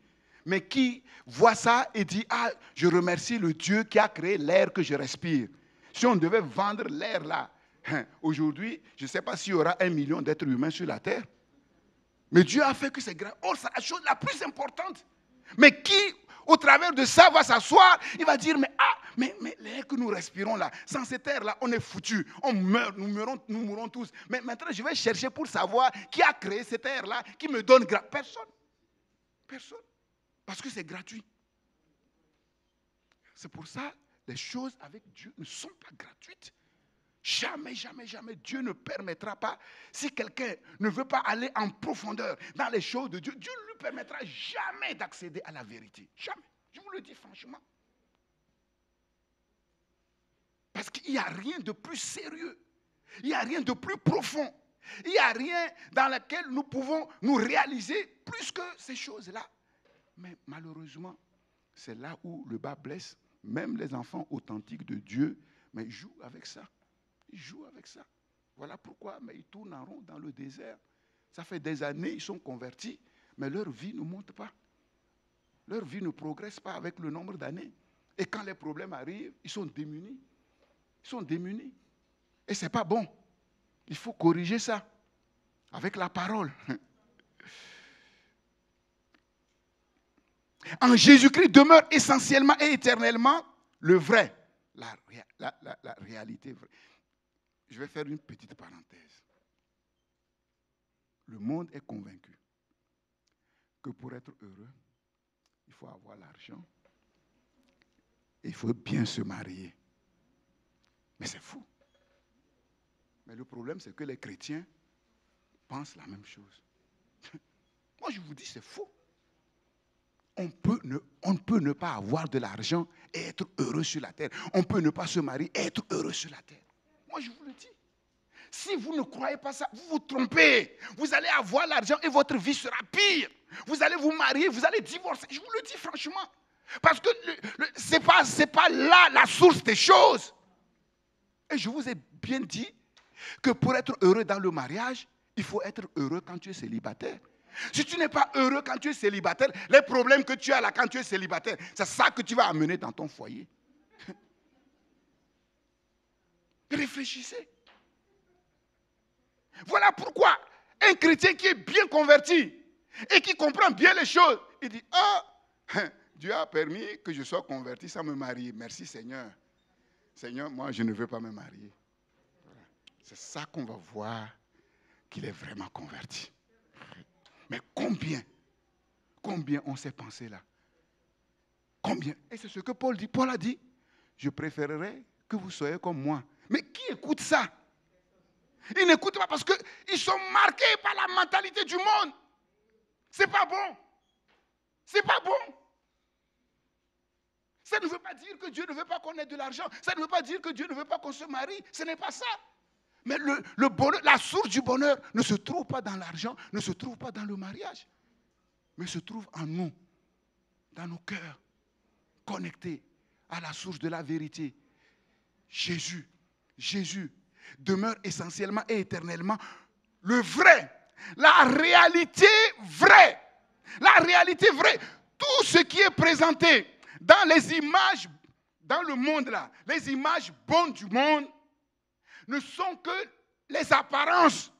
Mais qui voit ça et dit, ah, je remercie le Dieu qui a créé l'air que je respire. Si on devait vendre l'air là, aujourd'hui, je ne sais pas s'il y aura 1 million d'êtres humains sur la terre. Mais Dieu a fait que c'est grave. Oh, c'est la chose la plus importante. Mais qui, au travers de ça, va s'asseoir, il va dire, mais l'air que nous respirons là, sans cet air-là, on est foutus. On meurt, nous mourrons tous. Mais maintenant, je vais chercher pour savoir qui a créé cet air-là, qui me donne grâce. Personne. Personne. Parce que c'est gratuit. C'est pour ça, les choses avec Dieu ne sont pas gratuites. Jamais, jamais, jamais, Dieu ne permettra pas, si quelqu'un ne veut pas aller en profondeur dans les choses de Dieu, Dieu ne lui permettra jamais d'accéder à la vérité. Jamais. Je vous le dis franchement. Parce qu'il n'y a rien de plus sérieux. Il n'y a rien de plus profond. Il n'y a rien dans lequel nous pouvons nous réaliser plus que ces choses-là. Mais malheureusement, c'est là où le bas blesse. Même les enfants authentiques de Dieu, mais ils jouent avec ça. Ils jouent avec ça. Voilà pourquoi mais ils tournent en rond dans le désert. Ça fait des années, ils sont convertis, mais leur vie ne monte pas. Leur vie ne progresse pas avec le nombre d'années. Et quand les problèmes arrivent, ils sont démunis. Ils sont démunis. Et ce n'est pas bon. Il faut corriger ça avec la parole. En Jésus-Christ demeure essentiellement et éternellement le vrai, la réalité vraie. Je vais faire une petite parenthèse. Le monde est convaincu que pour être heureux, il faut avoir l'argent et il faut bien se marier. Mais c'est fou. Mais le problème, c'est que les chrétiens pensent la même chose. Moi, je vous dis, c'est fou. On ne peut ne pas avoir de l'argent et être heureux sur la terre. On peut ne pas se marier et être heureux sur la terre. Moi, je vous le dis. Si vous ne croyez pas ça, vous vous trompez. Vous allez avoir l'argent et votre vie sera pire. Vous allez vous marier, vous allez divorcer. Je vous le dis franchement. Parce que ce n'est pas là la source des choses. Et je vous ai bien dit que pour être heureux dans le mariage, il faut être heureux quand tu es célibataire. Si tu n'es pas heureux quand tu es célibataire, les problèmes que tu as là quand tu es célibataire, c'est ça que tu vas amener dans ton foyer. Réfléchissez. Voilà pourquoi un chrétien qui est bien converti et qui comprend bien les choses, il dit, Dieu a permis que je sois converti sans me marier. Merci Seigneur. Seigneur, moi je ne veux pas me marier. Voilà. C'est ça qu'on va voir qu'il est vraiment converti. Mais combien ont ces pensées-là? Combien? Et c'est ce que Paul dit. Paul a dit, je préférerais que vous soyez comme moi. Mais qui écoute ça? Ils n'écoutent pas parce qu'ils sont marqués par la mentalité du monde. C'est pas bon. C'est pas bon. Ça ne veut pas dire que Dieu ne veut pas qu'on ait de l'argent. Ça ne veut pas dire que Dieu ne veut pas qu'on se marie. Ce n'est pas ça. Mais le bonheur, la source du bonheur ne se trouve pas dans l'argent, ne se trouve pas dans le mariage, mais se trouve en nous, dans nos cœurs, connectés à la source de la vérité. Jésus demeure essentiellement et éternellement le vrai, la réalité vraie. La réalité vraie. Tout ce qui est présenté dans les images, dans le monde là, les images bonnes du monde, ne sont que les apparences.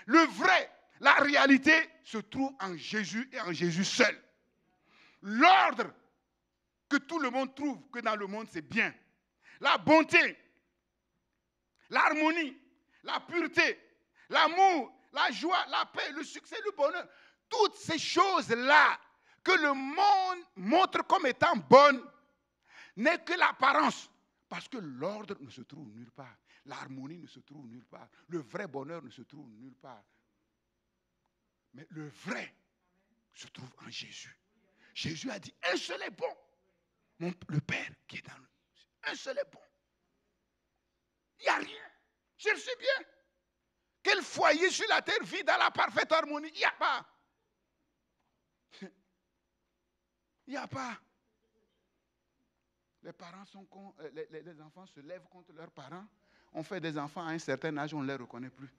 Le vrai, la réalité se trouve en Jésus et en Jésus seul. L'ordre que tout le monde trouve que dans le monde c'est bien. La bonté, l'harmonie, la pureté, l'amour, la joie, la paix, le succès, le bonheur. Toutes ces choses-là que le monde montre comme étant bonnes n'est que l'apparence. Parce que l'ordre ne se trouve nulle part. L'harmonie ne se trouve nulle part. Le vrai bonheur ne se trouve nulle part. Mais le vrai se trouve en Jésus. Jésus a dit, un seul est bon. Le Père qui est dans le... Un seul est bon. Il n'y a rien. Je le sais bien. Quel foyer sur la terre vit dans la parfaite harmonie? Il n'y a pas. Il n'y a pas. Les parents sont les enfants se lèvent contre leurs parents. On fait des enfants à un certain âge, on ne les reconnaît plus.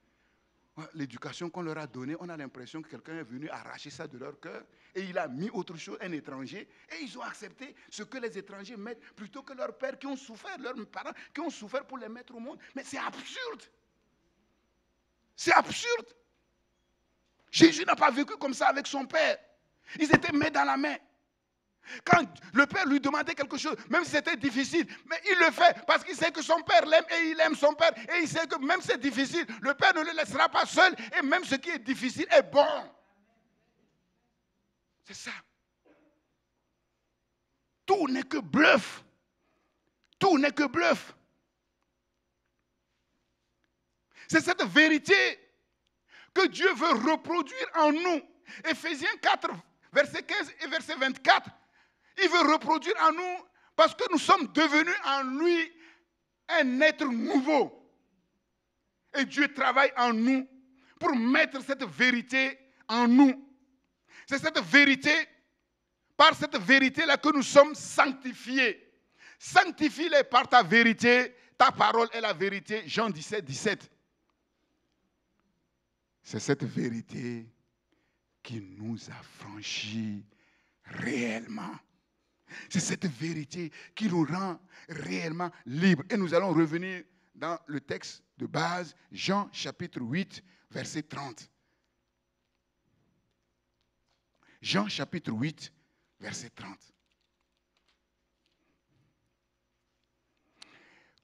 L'éducation qu'on leur a donnée, on a l'impression que quelqu'un est venu arracher ça de leur cœur et il a mis autre chose, un étranger, et ils ont accepté ce que les étrangers mettent plutôt que leurs pères qui ont souffert, leurs parents qui ont souffert pour les mettre au monde. Mais c'est absurde. C'est absurde. Jésus n'a pas vécu comme ça avec son père. Ils étaient main dans la main. Quand le père lui demandait quelque chose, même si c'était difficile, mais il le fait parce qu'il sait que son père l'aime et il aime son père. Et il sait que même si c'est difficile, le père ne le laissera pas seul et même ce qui est difficile est bon. C'est ça. Tout n'est que bluff. Tout n'est que bluff. C'est cette vérité que Dieu veut reproduire en nous. Éphésiens 4, verset 15 et verset 24. Il veut reproduire en nous parce que nous sommes devenus en lui un être nouveau. Et Dieu travaille en nous pour mettre cette vérité en nous. C'est cette vérité, par cette vérité-là que nous sommes sanctifiés. Sanctifie-les par ta vérité. Ta parole est la vérité. Jean 17, 17. C'est cette vérité qui nous affranchit réellement. C'est cette vérité qui nous rend réellement libres. Et nous allons revenir dans le texte de base, Jean chapitre 8, verset 30. Jean chapitre 8, verset 30.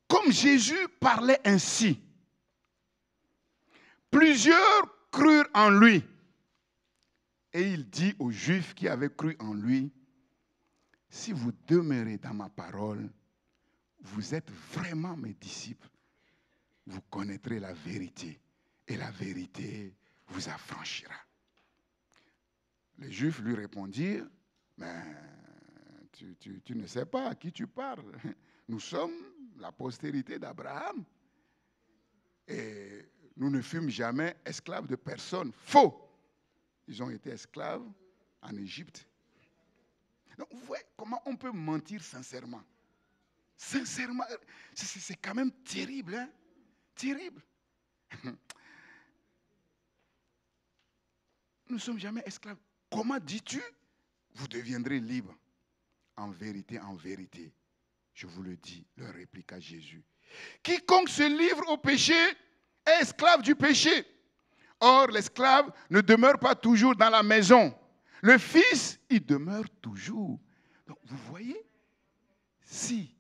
Comme Jésus parlait ainsi, plusieurs crurent en lui. Et il dit aux Juifs qui avaient cru en lui, si vous demeurez dans ma parole, vous êtes vraiment mes disciples. Vous connaîtrez la vérité et la vérité vous affranchira. Les Juifs lui répondirent, mais tu ne sais pas à qui tu parles. Nous sommes la postérité d'Abraham et nous ne fûmes jamais esclaves de personne. Faux! Ils ont été esclaves en Égypte. Donc, vous voyez comment on peut mentir sincèrement. Sincèrement, c'est quand même terrible, hein? Terrible. Nous ne sommes jamais esclaves. Comment dis-tu? Vous deviendrez libres. En vérité, je vous le dis, leur répliqua Jésus. Quiconque se livre au péché est esclave du péché. Or, l'esclave ne demeure pas toujours dans la maison. Le Fils, il demeure toujours. Donc, vous voyez, si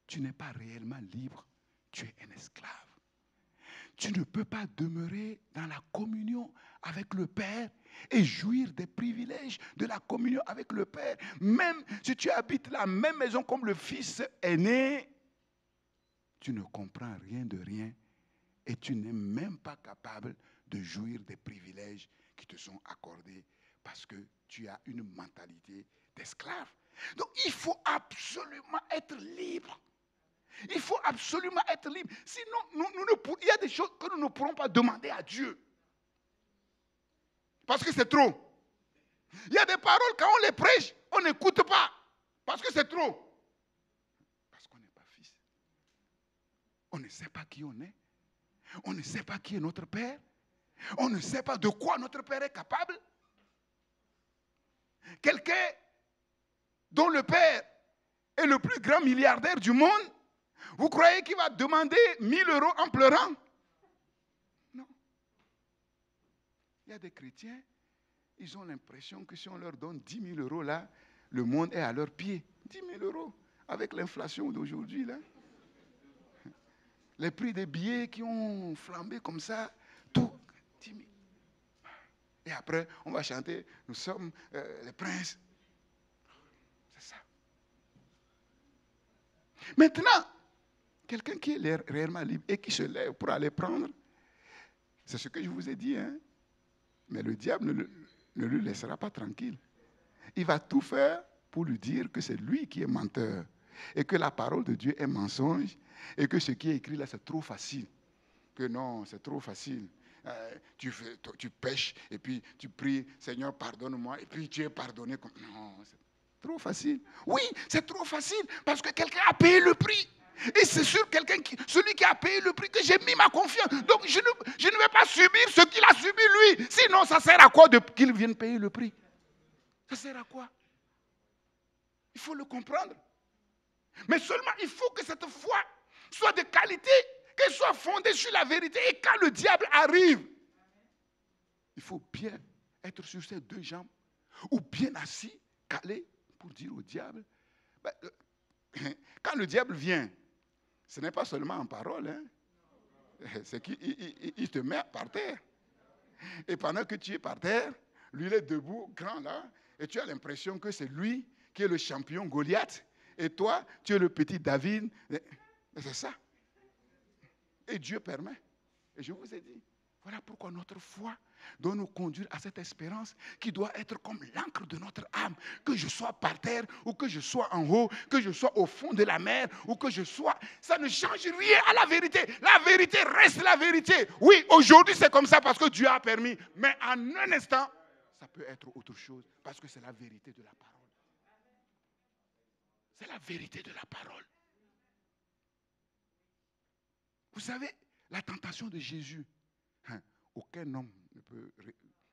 tu n'es pas réellement libre, tu es un esclave. Tu ne peux pas demeurer dans la communion avec le Père et jouir des privilèges de la communion avec le Père. Même si tu habites la même maison comme le Fils aîné, tu ne comprends rien de rien et tu n'es même pas capable de jouir des privilèges qui te sont accordés parce que tu as une mentalité d'esclave. Donc il faut absolument être libre. Il faut absolument être libre. Sinon, il y a des choses que nous ne pourrons pas demander à Dieu. Parce que c'est trop. Il y a des paroles, quand on les prêche, on n'écoute pas. Parce que c'est trop. Parce qu'on n'est pas fils. On ne sait pas qui on est. On ne sait pas qui est notre Père. On ne sait pas de quoi notre Père est capable. Quelqu'un dont le Père est le plus grand milliardaire du monde, vous croyez qu'il va demander 1000 € en pleurant? Non. Il y a des chrétiens, ils ont l'impression que si on leur donne 10 000 € là, le monde est à leurs pieds. 10 000 € avec l'inflation d'aujourd'hui là. Les prix des billets qui ont flambé comme ça, tout, 10 000. Et après, on va chanter, nous sommes les princes. C'est ça. Maintenant, quelqu'un qui est réellement libre et qui se lève pour aller prendre, c'est ce que je vous ai dit, hein? Mais le diable ne le laissera pas tranquille. Il va tout faire pour lui dire que c'est lui qui est menteur et que la parole de Dieu est mensonge et que ce qui est écrit là, c'est trop facile. Que non, c'est trop facile. Tu pêches et puis tu pries, Seigneur, pardonne-moi, et puis tu es pardonné. Non, c'est trop facile. Oui, c'est trop facile parce que quelqu'un a payé le prix. Et c'est sur celui qui a payé le prix que j'ai mis ma confiance. Donc je ne vais pas subir ce qu'il a subi lui. Sinon, ça sert à quoi qu'il vienne payer le prix? Ça sert à quoi? Il faut le comprendre. Mais seulement, il faut que cette foi soit de qualité, qu'elle soit fondée sur la vérité. Et quand le diable arrive, il faut bien être sur ses deux jambes ou bien assis, calé, pour dire au diable, quand le diable vient, ce n'est pas seulement en parole, hein. C'est qu'il te met par terre. Et pendant que tu es par terre, lui il est debout, grand là, et tu as l'impression que c'est lui qui est le champion Goliath, et toi, tu es le petit David. C'est ça. Et Dieu permet. Et je vous ai dit, voilà pourquoi notre foi doit nous conduire à cette espérance qui doit être comme l'encre de notre âme. Que je sois par terre ou que je sois en haut, que je sois au fond de la mer ou que je sois... Ça ne change rien à la vérité. La vérité reste la vérité. Oui, aujourd'hui c'est comme ça parce que Dieu a permis. Mais en un instant, ça peut être autre chose parce que c'est la vérité de la parole. C'est la vérité de la parole. Vous savez, la tentation de Jésus, aucun homme ne peut...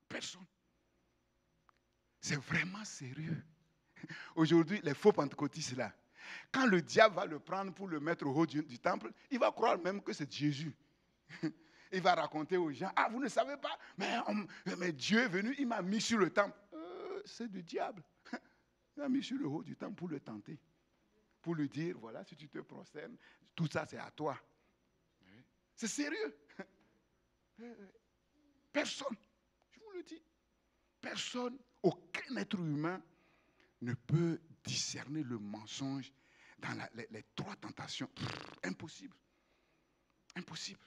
Personne. C'est vraiment sérieux. Aujourd'hui, les faux pentecôtistes là, quand le diable va le prendre pour le mettre au haut du temple, il va croire même que c'est Jésus. Il va raconter aux gens, ah, vous ne savez pas, mais Dieu est venu, il m'a mis sur le temple. C'est du diable. Il m'a mis sur le haut du temple pour le tenter. Pour lui dire, voilà, si tu te prosternes, tout ça c'est à toi. C'est sérieux. Personne, je vous le dis, personne, aucun être humain ne peut discerner le mensonge dans les trois tentations. Impossible. Impossible.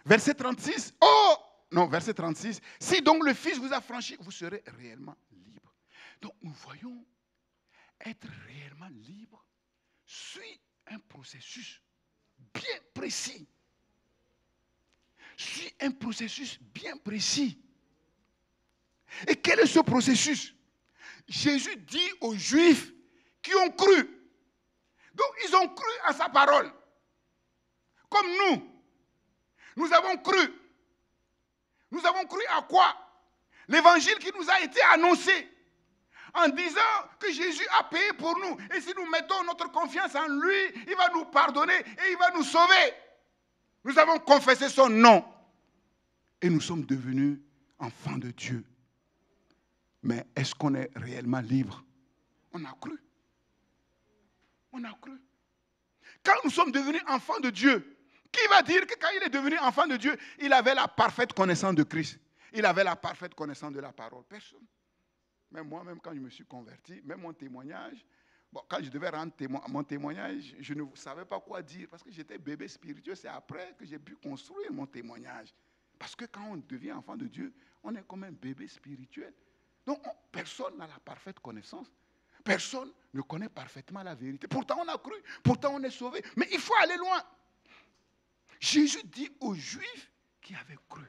Verset 36. Oh! Non, verset 36. Si donc le Fils vous a franchi, vous serez réellement libre. Donc nous voyons être réellement libre suit un processus bien précis. Suit un processus bien précis. Et quel est ce processus? Jésus dit aux Juifs qui ont cru. Donc ils ont cru à sa parole. Comme nous. Nous avons cru. Nous avons cru à quoi? L'évangile qui nous a été annoncé. En disant que Jésus a payé pour nous. Et si nous mettons notre confiance en lui, il va nous pardonner et il va nous sauver. Nous avons confessé son nom. Et nous sommes devenus enfants de Dieu. Mais est-ce qu'on est réellement libre? On a cru. On a cru. Quand nous sommes devenus enfants de Dieu, qui va dire que quand il est devenu enfant de Dieu, il avait la parfaite connaissance de Christ? Il avait la parfaite connaissance de la parole. Personne. Même moi-même, quand je me suis converti, même mon témoignage, quand je devais rendre mon témoignage, je ne savais pas quoi dire parce que j'étais bébé spirituel. C'est après que j'ai pu construire mon témoignage. Parce que quand on devient enfant de Dieu, on est comme un bébé spirituel. Donc, personne n'a la parfaite connaissance. Personne ne connaît parfaitement la vérité. Pourtant, on a cru. Pourtant, on est sauvé. Mais il faut aller loin. Jésus dit aux Juifs qui avaient cru.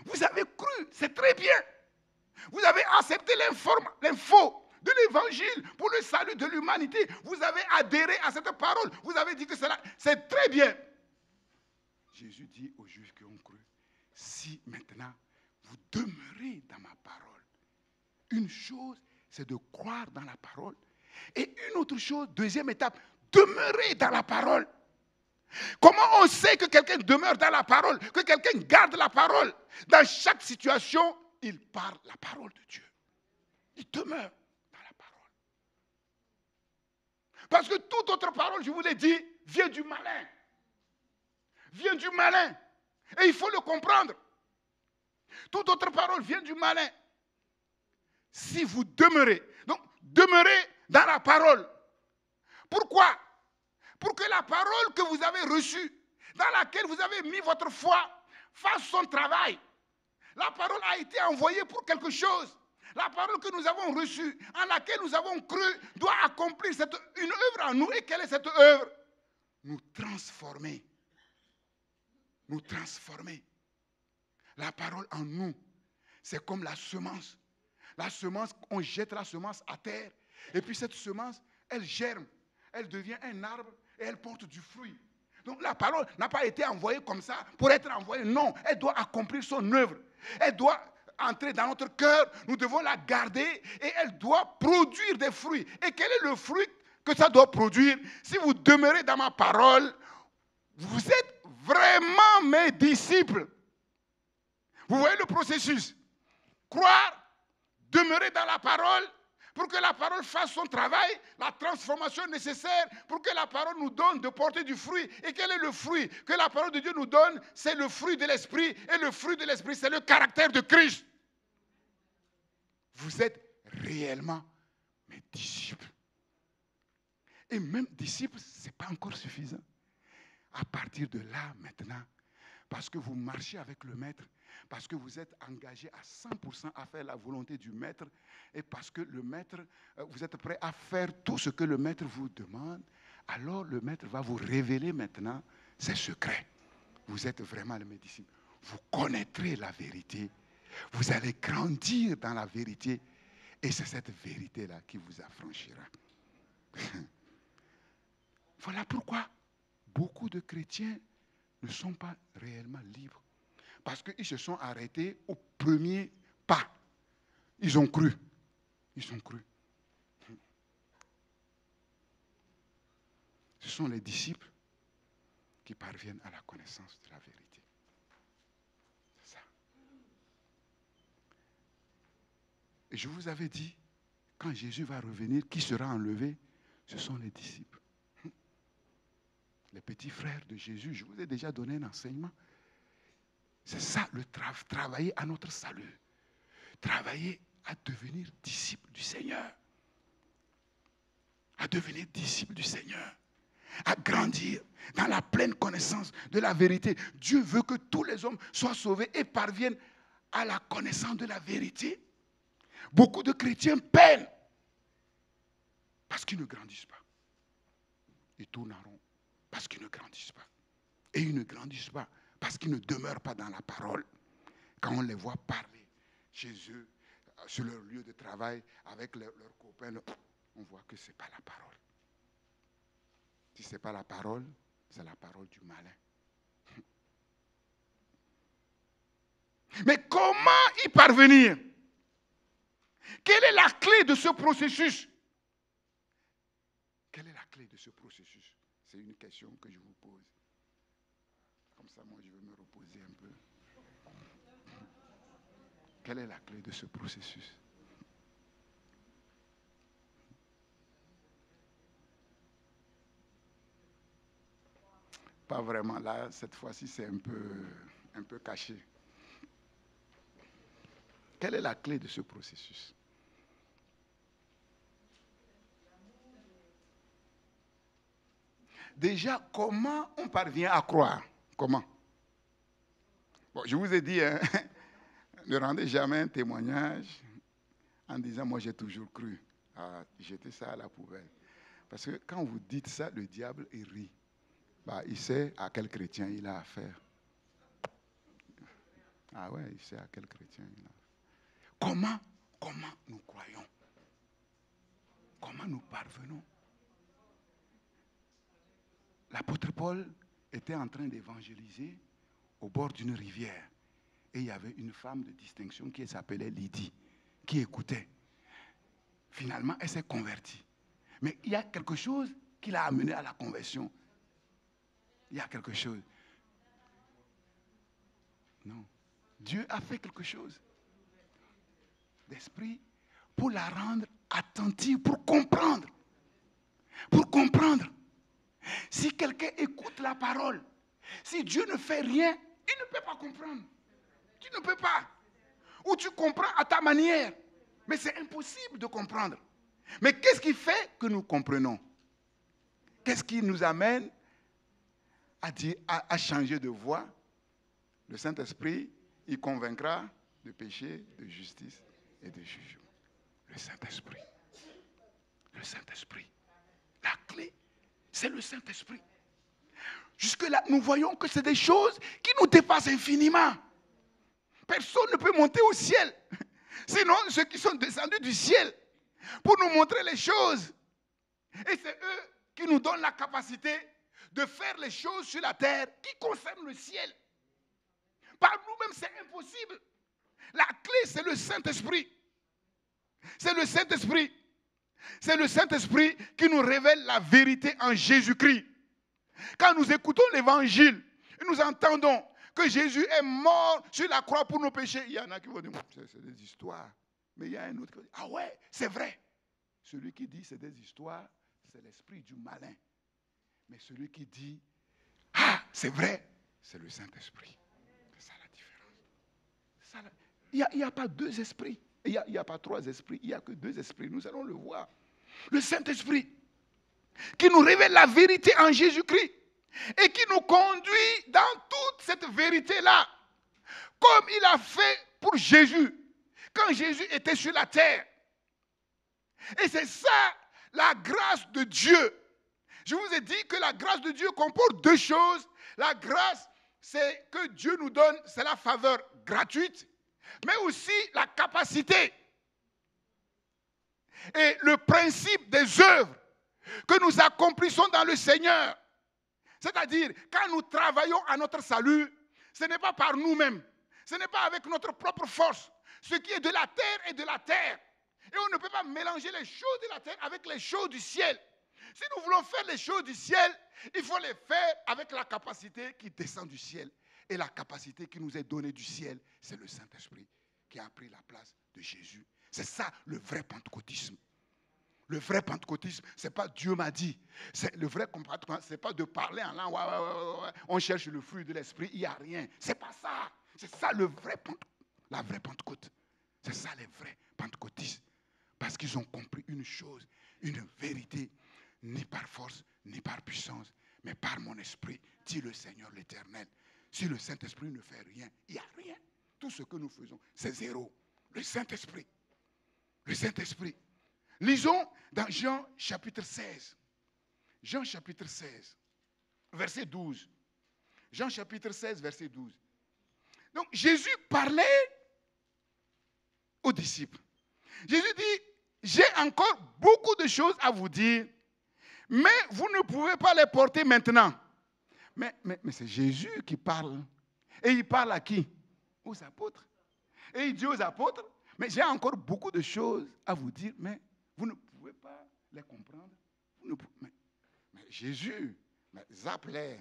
Vous avez cru, c'est très bien. Vous avez accepté l'info de l'évangile pour le salut de l'humanité. Vous avez adhéré à cette parole. Vous avez dit que c'est très bien. Jésus dit aux Juifs qui ont cru, si maintenant vous demeurez dans ma parole, une chose, c'est de croire dans la parole. Et une autre chose, deuxième étape, demeurer dans la parole. Comment on sait que quelqu'un demeure dans la parole, que quelqu'un garde la parole? Dans chaque situation, il parle la parole de Dieu. Il demeure dans la parole. Parce que toute autre parole, je vous l'ai dit, vient du malin. Vient du malin. Et il faut le comprendre. Toute autre parole vient du malin. Si vous demeurez, donc demeurez dans la parole. Pourquoi? Pour que la parole que vous avez reçue, dans laquelle vous avez mis votre foi, fasse son travail. La parole a été envoyée pour quelque chose. La parole que nous avons reçue, en laquelle nous avons cru, doit accomplir une œuvre en nous. Et quelle est cette œuvre? Nous transformer. Nous transformer. La parole en nous, c'est comme la semence. La semence, on jette la semence à terre. Et puis cette semence, elle germe. Elle devient un arbre et elle porte du fruit. Donc la parole n'a pas été envoyée comme ça pour être envoyée. Non, elle doit accomplir son œuvre. Elle doit entrer dans notre cœur. Nous devons la garder et elle doit produire des fruits. Et quel est le fruit que ça doit produire? Si vous demeurez dans ma parole, vous êtes vraiment mes disciples. Vous voyez le processus. Croire, demeurer dans la parole, pour que la parole fasse son travail, la transformation nécessaire pour que la parole nous donne de porter du fruit. Et quel est le fruit que la parole de Dieu nous donne? C'est le fruit de l'esprit. Et le fruit de l'esprit, c'est le caractère de Christ. Vous êtes réellement mes disciples. Et même disciples, ce n'est pas encore suffisant. À partir de là, maintenant, parce que vous marchez avec le maître, parce que vous êtes engagé à 100% à faire la volonté du maître, et parce que le maître, vous êtes prêt à faire tout ce que le maître vous demande, alors le maître va vous révéler maintenant ses secrets. Vous êtes vraiment mes disciples. Vous connaîtrez la vérité. Vous allez grandir dans la vérité. Et c'est cette vérité-là qui vous affranchira. Voilà pourquoi beaucoup de chrétiens ne sont pas réellement libres. Parce qu'ils se sont arrêtés au premier pas. Ils ont cru. Ils ont cru. Ce sont les disciples qui parviennent à la connaissance de la vérité. C'est ça. Et je vous avais dit, quand Jésus va revenir, qui sera enlevé? Ce sont les disciples. Les petits frères de Jésus. Je vous ai déjà donné un enseignement. C'est ça le travailler à notre salut. Travailler à devenir disciple du Seigneur. À devenir disciple du Seigneur. À grandir dans la pleine connaissance de la vérité. Dieu veut que tous les hommes soient sauvés et parviennent à la connaissance de la vérité. Beaucoup de chrétiens peinent parce qu'ils ne grandissent pas. Ils tournent en rond parce qu'ils ne grandissent pas. Et ils ne grandissent pas parce qu'ils ne demeurent pas dans la parole. Quand on les voit parler chez eux, sur leur lieu de travail, avec leurs copains, on voit que ce n'est pas la parole. Si ce n'est pas la parole, c'est la parole du malin. Mais comment y parvenir? Quelle est la clé de ce processus? Quelle est la clé de ce processus? C'est une question que je vous pose. Comme ça, moi, je vais me reposer un peu. Quelle est la clé de ce processus? Pas vraiment. Là, cette fois-ci, c'est un peu caché. Quelle est la clé de ce processus? Déjà, comment on parvient à croire? Comment? Bon, je vous ai dit, hein, ne rendez jamais un témoignage en disant « moi j'ai toujours cru ». Jetez ça à la poubelle. Parce que quand vous dites ça, le diable, il rit. Il sait à quel chrétien il a affaire. Ah ouais, il sait à quel chrétien il a affaire. Comment nous croyons? Comment nous parvenons? L'apôtre Paul était en train d'évangéliser au bord d'une rivière. Et il y avait une femme de distinction qui s'appelait Lydie, qui écoutait. Finalement, elle s'est convertie. Mais il y a quelque chose qui l'a amené à la conversion. Il y a quelque chose. Non. Dieu a fait quelque chose d'esprit pour la rendre attentive, pour comprendre. Pour comprendre. Si quelqu'un écoute la parole, si Dieu ne fait rien, il ne peut pas comprendre. Tu ne peux pas. Ou tu comprends à ta manière. Mais c'est impossible de comprendre. Mais qu'est-ce qui fait que nous comprenons? Qu'est-ce qui nous amène à changer de voie? Le Saint-Esprit, il convaincra de péché, de justice et de jugement. Le Saint-Esprit. Le Saint-Esprit. La clé, c'est le Saint-Esprit. Jusque-là, nous voyons que c'est des choses qui nous dépassent infiniment. Personne ne peut monter au ciel. Sinon, ceux qui sont descendus du ciel pour nous montrer les choses. Et c'est eux qui nous donnent la capacité de faire les choses sur la terre qui concernent le ciel. Par nous-mêmes, c'est impossible. La clé, c'est le Saint-Esprit. C'est le Saint-Esprit. C'est le Saint-Esprit qui nous révèle la vérité en Jésus-Christ. Quand nous écoutons l'évangile, et nous entendons que Jésus est mort sur la croix pour nos péchés, il y en a qui vont dire, c'est des histoires. Mais il y a un autre qui va dire, ah ouais, c'est vrai. Celui qui dit c'est des histoires, c'est l'esprit du malin. Mais celui qui dit, ah, c'est vrai, c'est le Saint-Esprit. C'est ça la différence. Il n'y a pas deux esprits. Il n'y a pas trois esprits. Il n'y a que deux esprits. Nous allons le voir. Le Saint-Esprit qui nous révèle la vérité en Jésus-Christ et qui nous conduit dans toute cette vérité-là, comme il a fait pour Jésus, quand Jésus était sur la terre. Et c'est ça, la grâce de Dieu. Je vous ai dit que la grâce de Dieu comporte deux choses. La grâce, c'est que Dieu nous donne, c'est la faveur gratuite, mais aussi la capacité. Et le principe des œuvres que nous accomplissons dans le Seigneur. C'est-à-dire, quand nous travaillons à notre salut, ce n'est pas par nous-mêmes, ce n'est pas avec notre propre force. Ce qui est de la terre est de la terre. Et on ne peut pas mélanger les choses de la terre avec les choses du ciel. Si nous voulons faire les choses du ciel, il faut les faire avec la capacité qui descend du ciel. Et la capacité qui nous est donnée du ciel, c'est le Saint-Esprit qui a pris la place de Jésus. C'est ça le vrai pentecôtisme. Le vrai pentecôtisme, ce n'est pas Dieu m'a dit. Le vrai pentecôtisme, ce n'est pas de parler en langue. Ouais. On cherche le fruit de l'esprit, il n'y a rien. Ce n'est pas ça. C'est ça la vraie Pentecôte. C'est ça les vrais pentecôtistes. Parce qu'ils ont compris une chose, une vérité, ni par force, ni par puissance, mais par mon esprit, dit le Seigneur l'Éternel. Si le Saint-Esprit ne fait rien, il n'y a rien. Tout ce que nous faisons, c'est zéro. Le Saint-Esprit. Le Saint-Esprit. Lisons dans Jean chapitre 16. Jean chapitre 16, verset 12. Jean chapitre 16, verset 12. Donc Jésus parlait aux disciples. Jésus dit, j'ai encore beaucoup de choses à vous dire, mais vous ne pouvez pas les porter maintenant. Mais c'est Jésus qui parle. Et il parle à qui? Aux apôtres. Et il dit aux apôtres, mais j'ai encore beaucoup de choses à vous dire, mais vous ne pouvez pas les comprendre. Mais Jésus, mais zappe-les,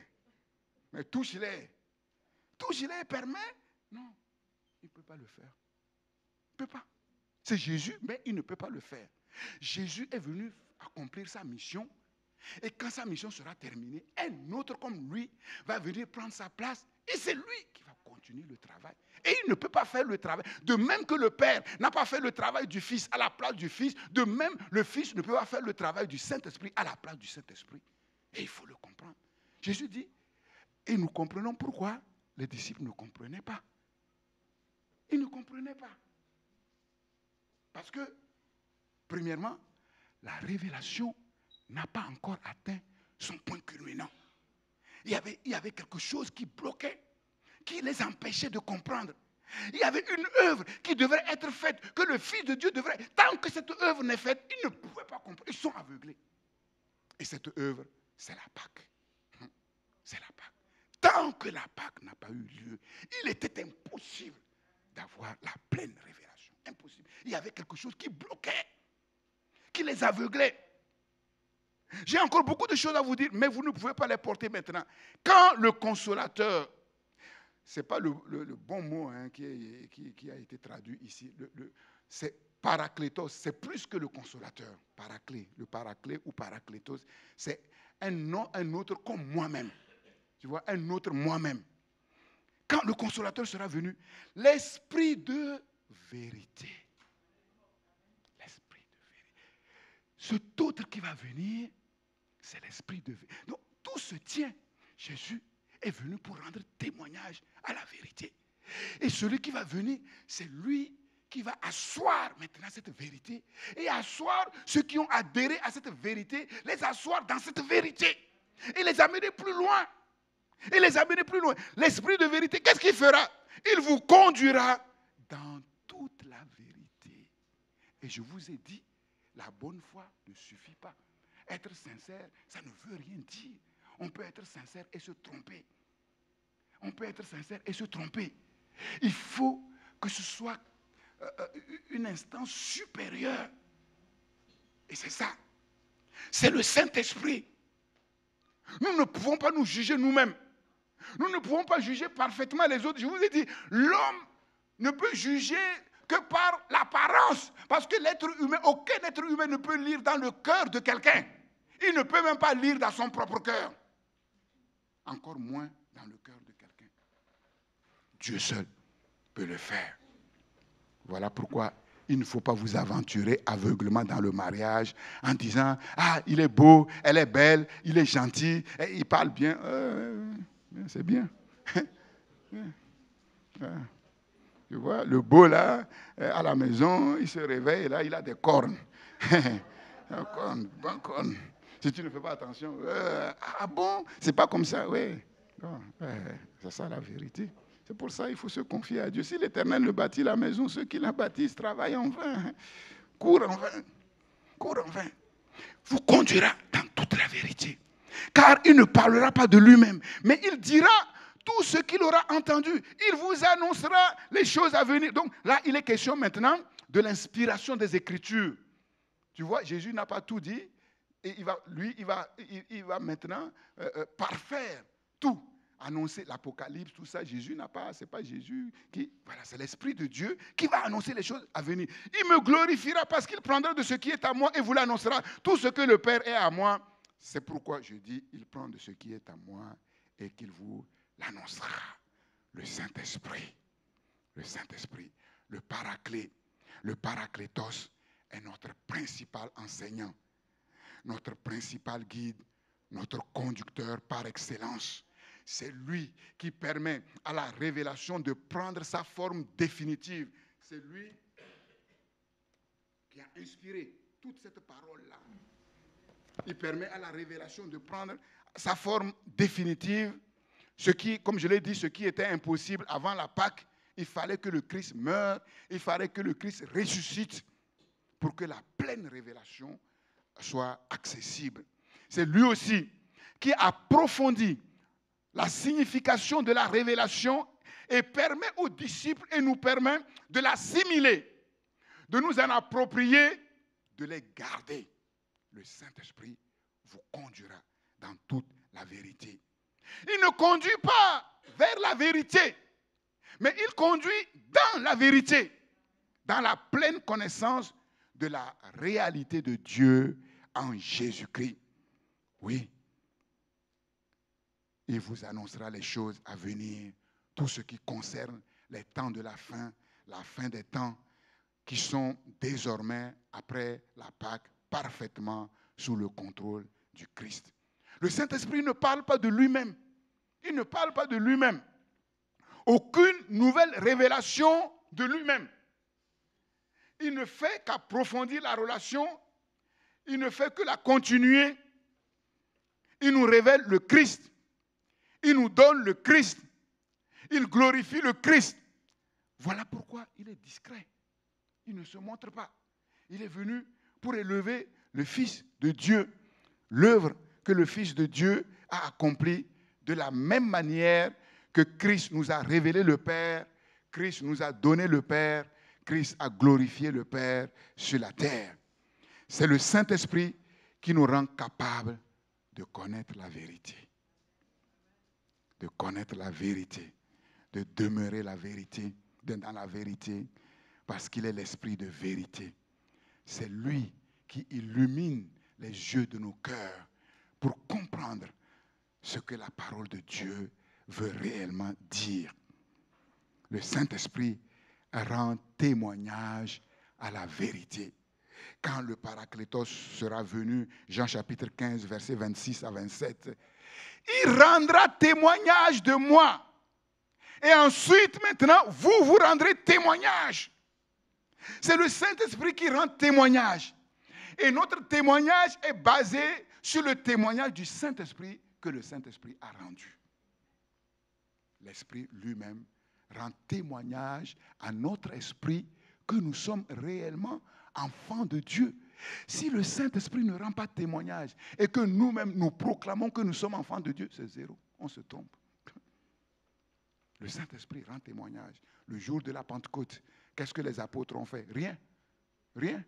mais touche-les. Touche-les, permet. Non, il ne peut pas le faire. Il ne peut pas. C'est Jésus, mais il ne peut pas le faire. Jésus est venu accomplir sa mission. Et quand sa mission sera terminée, un autre comme lui va venir prendre sa place. Et c'est lui qui va continuer le travail. Et il ne peut pas faire le travail. De même que le Père n'a pas fait le travail du Fils à la place du Fils, de même le Fils ne peut pas faire le travail du Saint-Esprit à la place du Saint-Esprit. Et il faut le comprendre. Jésus dit, et nous comprenons pourquoi les disciples ne comprenaient pas. Ils ne comprenaient pas. Parce que, premièrement, la révélation n'a pas encore atteint son point culminant. Il y avait quelque chose qui bloquait, qui les empêchait de comprendre. Il y avait une œuvre qui devrait être faite, que le Fils de Dieu devrait... Tant que cette œuvre n'est faite, ils ne pouvaient pas comprendre. Ils sont aveuglés. Et cette œuvre, c'est la Pâque. C'est la Pâque. Tant que la Pâque n'a pas eu lieu, il était impossible d'avoir la pleine révélation. Impossible. Il y avait quelque chose qui bloquait, qui les aveuglait. J'ai encore beaucoup de choses à vous dire, mais vous ne pouvez pas les porter maintenant. Quand le consolateur, ce n'est pas le bon mot qui a été traduit ici, c'est paraklétos, c'est plus que le consolateur. Paraclé, le paraclé ou paraklétos, c'est un autre comme moi-même. Tu vois, un autre moi-même. Quand le consolateur sera venu, l'esprit de vérité. L'esprit de vérité. Cet autre qui va venir, c'est l'esprit de vérité. Donc, tout se tient. Jésus est venu pour rendre témoignage à la vérité. Et celui qui va venir, c'est lui qui va asseoir maintenant cette vérité. Et asseoir ceux qui ont adhéré à cette vérité, les asseoir dans cette vérité. Et les amener plus loin. Et les amener plus loin. L'esprit de vérité, qu'est-ce qu'il fera? Il vous conduira dans toute la vérité. Et je vous ai dit, la bonne foi ne suffit pas. Être sincère, ça ne veut rien dire. On peut être sincère et se tromper. On peut être sincère et se tromper. Il faut que ce soit une instance supérieure. Et c'est ça. C'est le Saint-Esprit. Nous ne pouvons pas nous juger nous-mêmes. Nous ne pouvons pas juger parfaitement les autres. Je vous ai dit, l'homme ne peut juger que par l'apparence. Parce que l'être humain, aucun être humain ne peut lire dans le cœur de quelqu'un. Il ne peut même pas lire dans son propre cœur. Encore moins dans le cœur de quelqu'un. Dieu seul peut le faire. Voilà pourquoi il ne faut pas vous aventurer aveuglement dans le mariage en disant « Ah, il est beau, elle est belle, il est gentil, il parle bien. C'est bien. » Tu vois, le beau là, à la maison, il se réveille, là, il a des cornes. Cornes, bonnes cornes. Si tu ne fais pas attention, ah bon, c'est pas comme ça, oui. C'est ça la vérité. C'est pour ça qu'il faut se confier à Dieu. Si l'Éternel ne bâtit la maison, ceux qui la bâtissent travaillent en vain. Courent en vain. Courent en vain. Vous conduira dans toute la vérité. Car il ne parlera pas de lui-même, mais il dira tout ce qu'il aura entendu. Il vous annoncera les choses à venir. Donc là, il est question maintenant de l'inspiration des Écritures. Tu vois, Jésus n'a pas tout dit. Et il va maintenant parfaire tout. Annoncer l'Apocalypse, tout ça. Jésus n'a pas, c'est pas Jésus qui, voilà, c'est l'Esprit de Dieu qui va annoncer les choses à venir. Il me glorifiera parce qu'il prendra de ce qui est à moi et vous l'annoncera. Tout ce que le Père est à moi, c'est pourquoi je dis, il prend de ce qui est à moi et qu'il vous l'annoncera. Le Saint-Esprit, le Paraclet, le Paraclétos est notre principal enseignant, notre principal guide, notre conducteur par excellence. C'est lui qui permet à la révélation de prendre sa forme définitive. C'est lui qui a inspiré toute cette parole-là. Il permet à la révélation de prendre sa forme définitive. Ce qui, comme je l'ai dit, ce qui était impossible avant la Pâque, il fallait que le Christ meure, il fallait que le Christ ressuscite pour que la pleine révélation soit accessible. C'est lui aussi qui approfondit la signification de la révélation et permet aux disciples et nous permet de l'assimiler, de nous en approprier, de les garder. Le Saint-Esprit vous conduira dans toute la vérité. Il ne conduit pas vers la vérité, mais il conduit dans la vérité, dans la pleine connaissance de la réalité de Dieu en Jésus-Christ. Oui. Il vous annoncera les choses à venir, tout ce qui concerne les temps de la fin des temps, qui sont désormais, après la Pâque, parfaitement sous le contrôle du Christ. Le Saint-Esprit ne parle pas de lui-même. Il ne parle pas de lui-même. Aucune nouvelle révélation de lui-même. Il ne fait qu'approfondir la relation. Il ne fait que la continuer. Il nous révèle le Christ. Il nous donne le Christ. Il glorifie le Christ. Voilà pourquoi il est discret. Il ne se montre pas. Il est venu pour élever le Fils de Dieu. L'œuvre que le Fils de Dieu a accomplie de la même manière que Christ nous a révélé le Père, Christ nous a donné le Père, Christ a glorifié le Père sur la terre. C'est le Saint-Esprit qui nous rend capables de connaître la vérité. De connaître la vérité, de demeurer la vérité, dans la vérité, parce qu'il est l'esprit de vérité. C'est lui qui illumine les yeux de nos cœurs pour comprendre ce que la parole de Dieu veut réellement dire. Le Saint-Esprit rend témoignage à la vérité. Quand le Paraclétos sera venu, Jean chapitre 15, versets 26 à 27, il rendra témoignage de moi. Et ensuite, maintenant, vous rendrez témoignage. C'est le Saint-Esprit qui rend témoignage. Et notre témoignage est basé sur le témoignage du Saint-Esprit que le Saint-Esprit a rendu. L'Esprit lui-même rend témoignage à notre esprit que nous sommes réellement enfants de Dieu. Si le Saint-Esprit ne rend pas témoignage et que nous-mêmes nous proclamons que nous sommes enfants de Dieu, c'est zéro. On se trompe. Le Saint-Esprit rend témoignage. Le jour de la Pentecôte, qu'est-ce que les apôtres ont fait? Rien. Rien.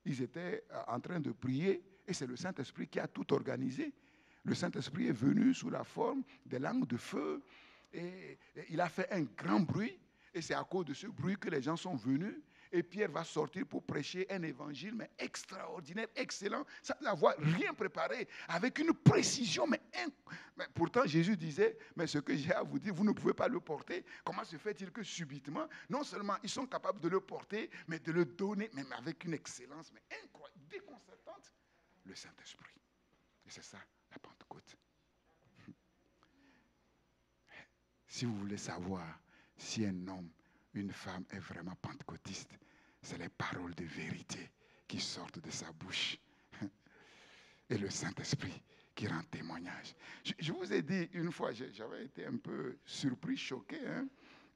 Ils étaient en train de prier et c'est le Saint-Esprit qui a tout organisé. Le Saint-Esprit est venu sous la forme des langues de feu et il a fait un grand bruit. Et c'est à cause de ce bruit que les gens sont venus. Et Pierre va sortir pour prêcher un évangile, mais extraordinaire, excellent, sans avoir rien préparé, avec une précision. Mais pourtant, Jésus disait, mais ce que j'ai à vous dire, vous ne pouvez pas le porter. Comment se fait-il que subitement, non seulement ils sont capables de le porter, mais de le donner, même avec une excellence, mais incroyable, déconcertante, le Saint-Esprit. Et c'est ça, la Pentecôte. Si vous voulez savoir si un homme, une femme est vraiment pentecôtiste, c'est les paroles de vérité qui sortent de sa bouche. Et le Saint-Esprit qui rend témoignage. Je vous ai dit une fois, j'avais été un peu surpris, choqué.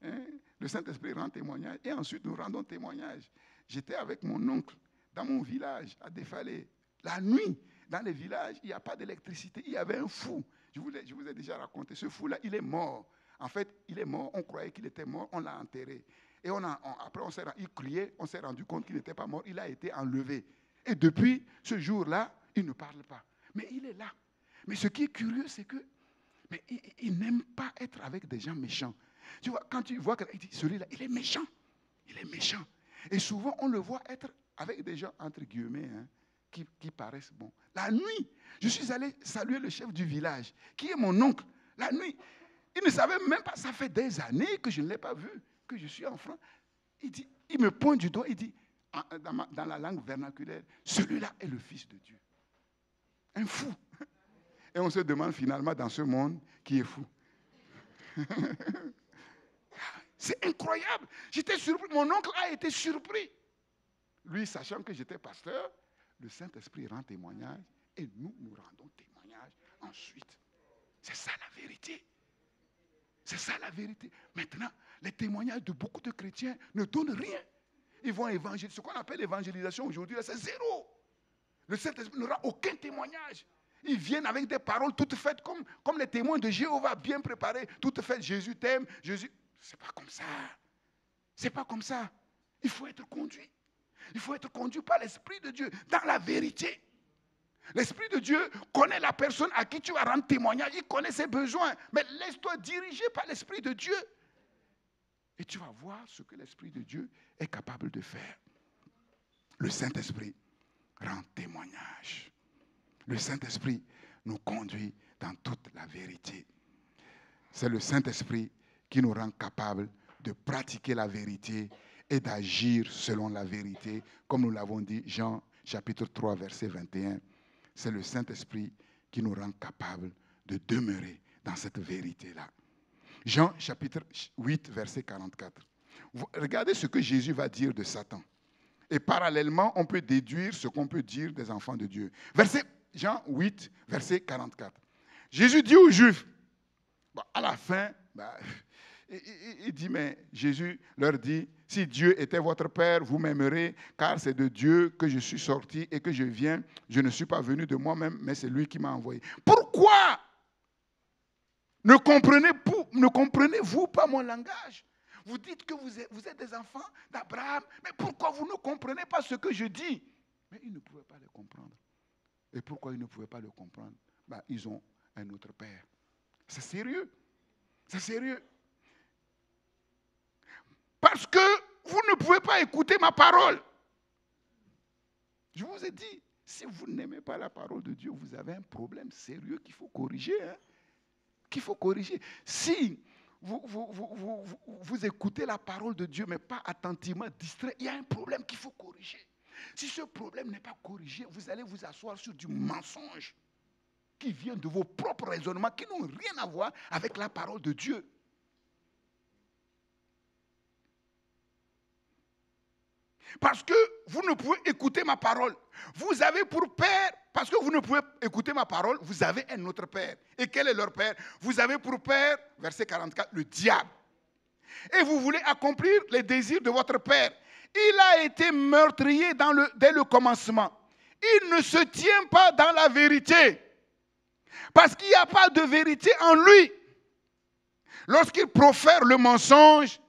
Le Saint-Esprit rend témoignage et ensuite nous rendons témoignage. J'étais avec mon oncle dans mon village à Défalé, la nuit, Dans les villages, il n'y a pas d'électricité. Il y avait un fou. Je vous ai déjà raconté. Ce fou-là, il est mort. En fait, il est mort. On croyait qu'il était mort. On l'a enterré. Et après, il criait. On s'est rendu compte qu'il n'était pas mort. Il a été enlevé. Et depuis ce jour-là, il ne parle pas. Mais il est là. Mais ce qui est curieux, c'est que mais il n'aime pas être avec des gens méchants. Tu vois, quand tu vois que celui-là, il est méchant. Il est méchant. Et souvent, on le voit être avec des gens, entre guillemets, qui paraissent bons. La nuit, je suis allé saluer le chef du village, qui est mon oncle. La nuit, il ne savait même pas, ça fait des années que je ne l'ai pas vu, que je suis enfant. Il me pointe du doigt, il dit, dans la langue vernaculaire, celui-là est le Fils de Dieu. Un fou. Et on se demande finalement dans ce monde qui est fou. C'est incroyable. J'étais surpris. Mon oncle a été surpris. Lui, sachant que j'étais pasteur, le Saint-Esprit rend témoignage et nous rendons témoignage ensuite. C'est ça la vérité. C'est ça la vérité. Maintenant, les témoignages de beaucoup de chrétiens ne donnent rien. Ils vont évangéliser. Ce qu'on appelle l'évangélisation aujourd'hui, c'est zéro. Le Saint-Esprit n'aura aucun témoignage. Ils viennent avec des paroles toutes faites comme les témoins de Jéhovah, bien préparés, toutes faites. Jésus t'aime, Jésus. C'est pas comme ça. C'est pas comme ça. Il faut être conduit. Il faut être conduit par l'Esprit de Dieu dans la vérité. L'Esprit de Dieu connaît la personne à qui tu vas rendre témoignage. Il connaît ses besoins. Mais laisse-toi diriger par l'Esprit de Dieu. Et tu vas voir ce que l'Esprit de Dieu est capable de faire. Le Saint-Esprit rend témoignage. Le Saint-Esprit nous conduit dans toute la vérité. C'est le Saint-Esprit qui nous rend capables de pratiquer la vérité et d'agir selon la vérité, comme nous l'avons dit, Jean chapitre 3, verset 21. C'est le Saint-Esprit qui nous rend capables de demeurer dans cette vérité-là. Jean chapitre 8, verset 44. Regardez ce que Jésus va dire de Satan. Et parallèlement, on peut déduire ce qu'on peut dire des enfants de Dieu. Jean 8, verset 44. Jésus dit aux Juifs, à la fin, il dit, mais Jésus leur dit, si Dieu était votre Père, vous m'aimerez, car c'est de Dieu que je suis sorti et que je viens. Je ne suis pas venu de moi-même, mais c'est lui qui m'a envoyé. Pourquoi ne comprenez-vous pas mon langage? Vous dites que vous êtes des enfants d'Abraham, mais pourquoi vous ne comprenez pas ce que je dis? Mais ils ne pouvaient pas le comprendre. Et pourquoi ils ne pouvaient pas le comprendre? Ils ont un autre Père. C'est sérieux. C'est sérieux. Parce que vous ne pouvez pas écouter ma parole. Je vous ai dit, si vous n'aimez pas la parole de Dieu, vous avez un problème sérieux qu'il faut corriger. Qu'il faut corriger. Si vous écoutez la parole de Dieu, mais pas attentivement, distrait, il y a un problème qu'il faut corriger. Si ce problème n'est pas corrigé, vous allez vous asseoir sur du mensonge qui vient de vos propres raisonnements, qui n'ont rien à voir avec la parole de Dieu. Parce que vous ne pouvez écouter ma parole. Vous avez pour père, parce que vous ne pouvez écouter ma parole, vous avez un autre père. Et quel est leur père? Vous avez pour père, verset 44, le diable. Et vous voulez accomplir les désirs de votre père. Il a été meurtrier dès le commencement. Il ne se tient pas dans la vérité. Parce qu'il n'y a pas de vérité en lui. Lorsqu'il profère le mensonge,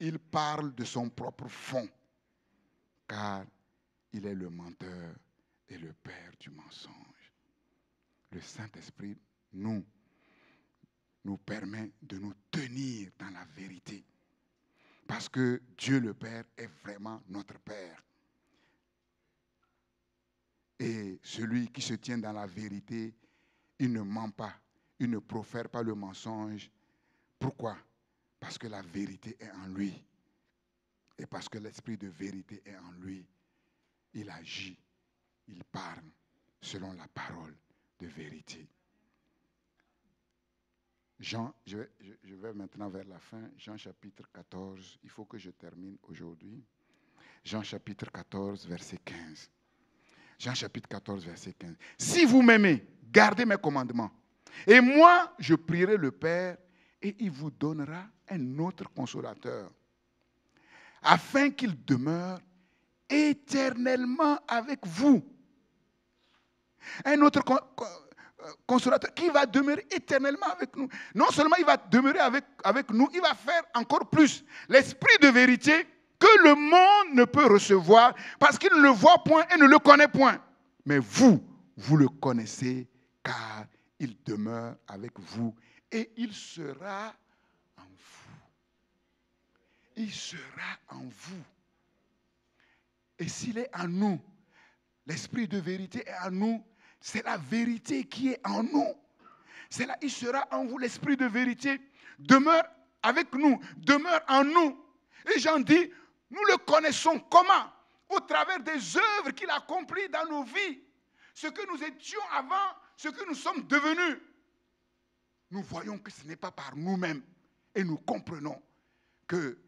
il parle de son propre fond. Car il est le menteur et le père du mensonge. Le Saint-Esprit nous permet de nous tenir dans la vérité. Parce que Dieu le Père est vraiment notre Père. Et celui qui se tient dans la vérité, il ne ment pas, il ne profère pas le mensonge. Pourquoi? Parce que la vérité est en lui. Et parce que l'esprit de vérité est en lui, il agit, il parle selon la parole de vérité. Jean, je vais maintenant vers la fin. Jean chapitre 14, il faut que je termine aujourd'hui. Jean chapitre 14, verset 15. Jean chapitre 14, verset 15. Si vous m'aimez, gardez mes commandements. Et moi, je prierai le Père et il vous donnera un autre consolateur, afin qu'il demeure éternellement avec vous. Un autre consolateur qui va demeurer éternellement avec nous. Non seulement il va demeurer avec nous, il va faire encore plus. L'esprit de vérité que le monde ne peut recevoir parce qu'il ne le voit point et ne le connaît point. Mais vous le connaissez car il demeure avec vous et il sera en vous. Il sera en vous. Et s'il est en nous, l'esprit de vérité est en nous, c'est la vérité qui est en nous. C'est là, il sera en vous, l'esprit de vérité demeure avec nous, demeure en nous. Et Jean dit, nous le connaissons comment? Au travers des œuvres qu'il accomplit dans nos vies. Ce que nous étions avant, ce que nous sommes devenus. Nous voyons que ce n'est pas par nous-mêmes. Et nous comprenons que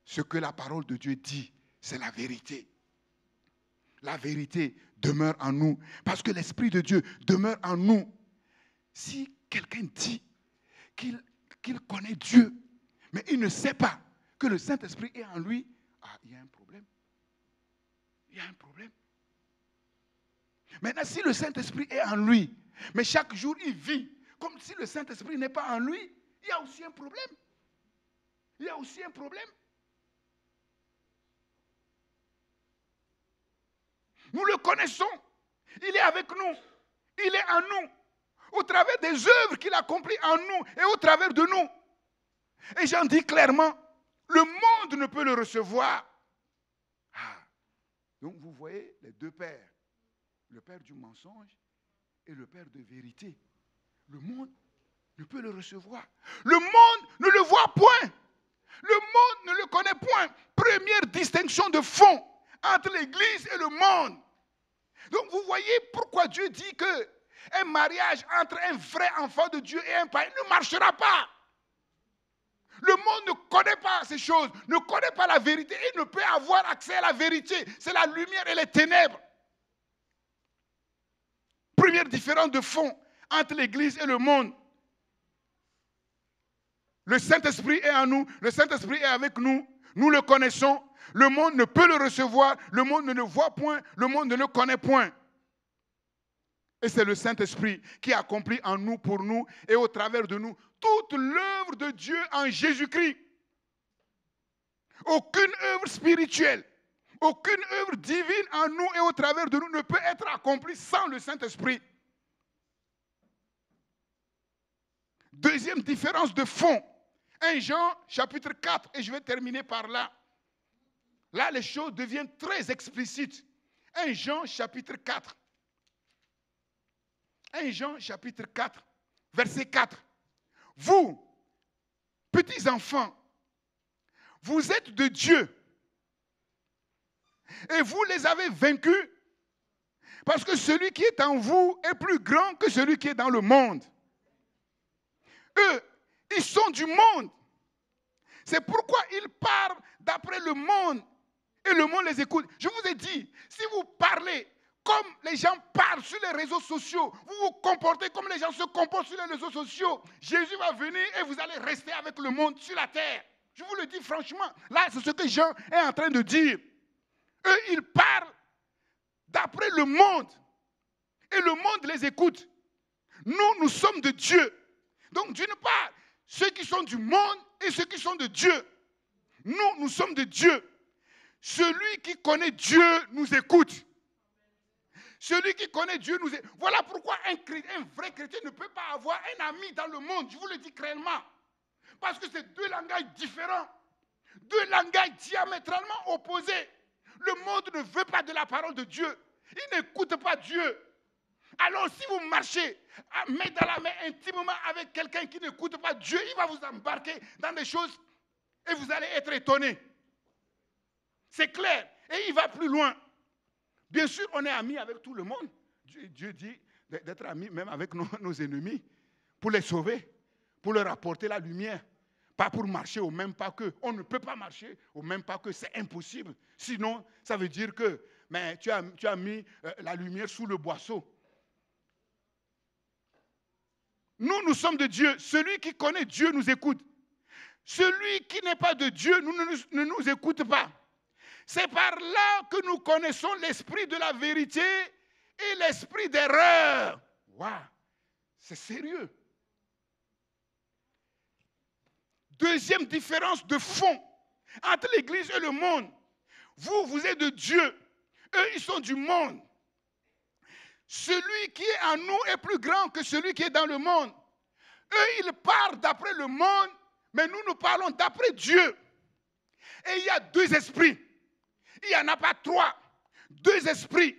ce que la parole de Dieu dit, c'est la vérité. La vérité demeure en nous. Parce que l'Esprit de Dieu demeure en nous. Si quelqu'un dit qu'il connaît Dieu, mais il ne sait pas que le Saint-Esprit est en lui, il y a un problème. Il y a un problème. Maintenant, si le Saint-Esprit est en lui, mais chaque jour il vit comme si le Saint-Esprit n'est pas en lui, il y a aussi un problème. Il y a aussi un problème. Nous le connaissons. Il est avec nous. Il est en nous. Au travers des œuvres qu'il accomplit en nous et au travers de nous. Et j'en dis clairement, le monde ne peut le recevoir. Donc vous voyez les deux pères. Le père du mensonge et le père de vérité. Le monde ne peut le recevoir. Le monde ne le voit point. Le monde ne le connaît point. Première distinction de fond entre l'Église et le monde. Donc vous voyez pourquoi Dieu dit qu'un mariage entre un vrai enfant de Dieu et un païen ne marchera pas. Le monde ne connaît pas ces choses, ne connaît pas la vérité et ne peut avoir accès à la vérité. C'est la lumière et les ténèbres. Première différence de fond entre l'Église et le monde. Le Saint-Esprit est en nous, le Saint-Esprit est avec nous, nous le connaissons, le monde ne peut le recevoir, le monde ne le voit point, le monde ne le connaît point. Et c'est le Saint-Esprit qui accomplit en nous, pour nous et au travers de nous, toute l'œuvre de Dieu en Jésus-Christ. Aucune œuvre spirituelle, aucune œuvre divine en nous et au travers de nous ne peut être accomplie sans le Saint-Esprit. Deuxième différence de fond. 1 Jean chapitre 4, et je vais terminer par là. Là, les choses deviennent très explicites. 1 Jean chapitre 4. 1 Jean chapitre 4, verset 4. Vous, petits enfants, vous êtes de Dieu. Et vous les avez vaincus. Parce que celui qui est en vous est plus grand que celui qui est dans le monde. Eux, ils sont du monde. C'est pourquoi ils parlent d'après le monde. Et le monde les écoute. Je vous ai dit, si vous parlez comme les gens parlent sur les réseaux sociaux, vous vous comportez comme les gens se comportent sur les réseaux sociaux, Jésus va venir et vous allez rester avec le monde sur la terre. Je vous le dis franchement. Là, c'est ce que Jean est en train de dire. Eux, ils parlent d'après le monde. Et le monde les écoute. Nous, nous sommes de Dieu. Donc, d'une part, ceux qui sont du monde et ceux qui sont de Dieu. Nous, nous sommes de Dieu. Celui qui connaît Dieu nous écoute. Celui qui connaît Dieu nous écoute. Voilà pourquoi un vrai chrétien ne peut pas avoir un ami dans le monde. Je vous le dis clairement. Parce que c'est deux langages différents. Deux langages diamétralement opposés. Le monde ne veut pas de la parole de Dieu. Il n'écoute pas Dieu. Alors si vous marchez main dans la main intimement avec quelqu'un qui n'écoute pas Dieu, il va vous embarquer dans des choses et vous allez être étonné. C'est clair. Et il va plus loin. Bien sûr, on est amis avec tout le monde. Dieu dit d'être amis même avec nos ennemis pour les sauver, pour leur apporter la lumière. Pas pour marcher au même pas qu'eux. On ne peut pas marcher au même pas qu'eux. C'est impossible. Sinon, ça veut dire que tu as mis la lumière sous le boisseau. Nous sommes de Dieu. Celui qui connaît Dieu nous écoute. Celui qui n'est pas de Dieu ne nous écoute pas. C'est par là que nous connaissons l'esprit de la vérité et l'esprit d'erreur. Waouh, c'est sérieux. Deuxième différence de fond entre l'Église et le monde. Vous, vous êtes de Dieu. Eux, ils sont du monde. Celui qui est en nous est plus grand que celui qui est dans le monde. Eux, ils parlent d'après le monde, mais nous, nous parlons d'après Dieu. Et il y a deux esprits. Il n'y en a pas trois. Deux esprits.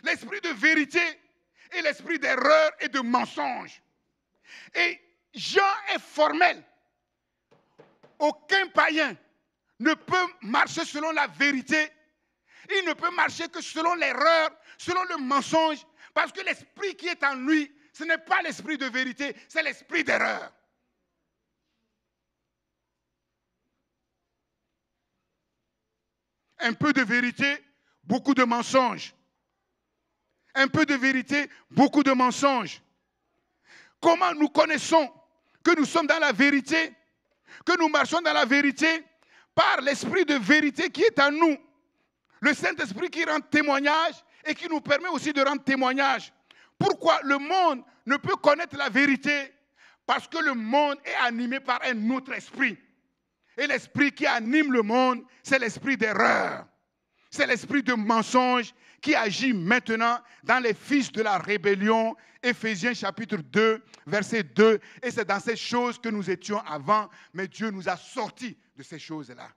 L'esprit de vérité et l'esprit d'erreur et de mensonge. Et Jean est formel. Aucun païen ne peut marcher selon la vérité. Il ne peut marcher que selon l'erreur, selon le mensonge, parce que l'esprit qui est en lui, ce n'est pas l'esprit de vérité, c'est l'esprit d'erreur. Un peu de vérité, beaucoup de mensonges. Un peu de vérité, beaucoup de mensonges. Comment nous connaissons que nous sommes dans la vérité, que nous marchons dans la vérité? Par l'esprit de vérité qui est en nous. Le Saint-Esprit qui rend témoignage et qui nous permet aussi de rendre témoignage. Pourquoi le monde ne peut connaître la vérité? Parce que le monde est animé par un autre esprit. Et l'esprit qui anime le monde, c'est l'esprit d'erreur. C'est l'esprit de mensonge qui agit maintenant dans les fils de la rébellion. Éphésiens chapitre 2, verset 2. Et c'est dans ces choses que nous étions avant, mais Dieu nous a sortis de ces choses-là.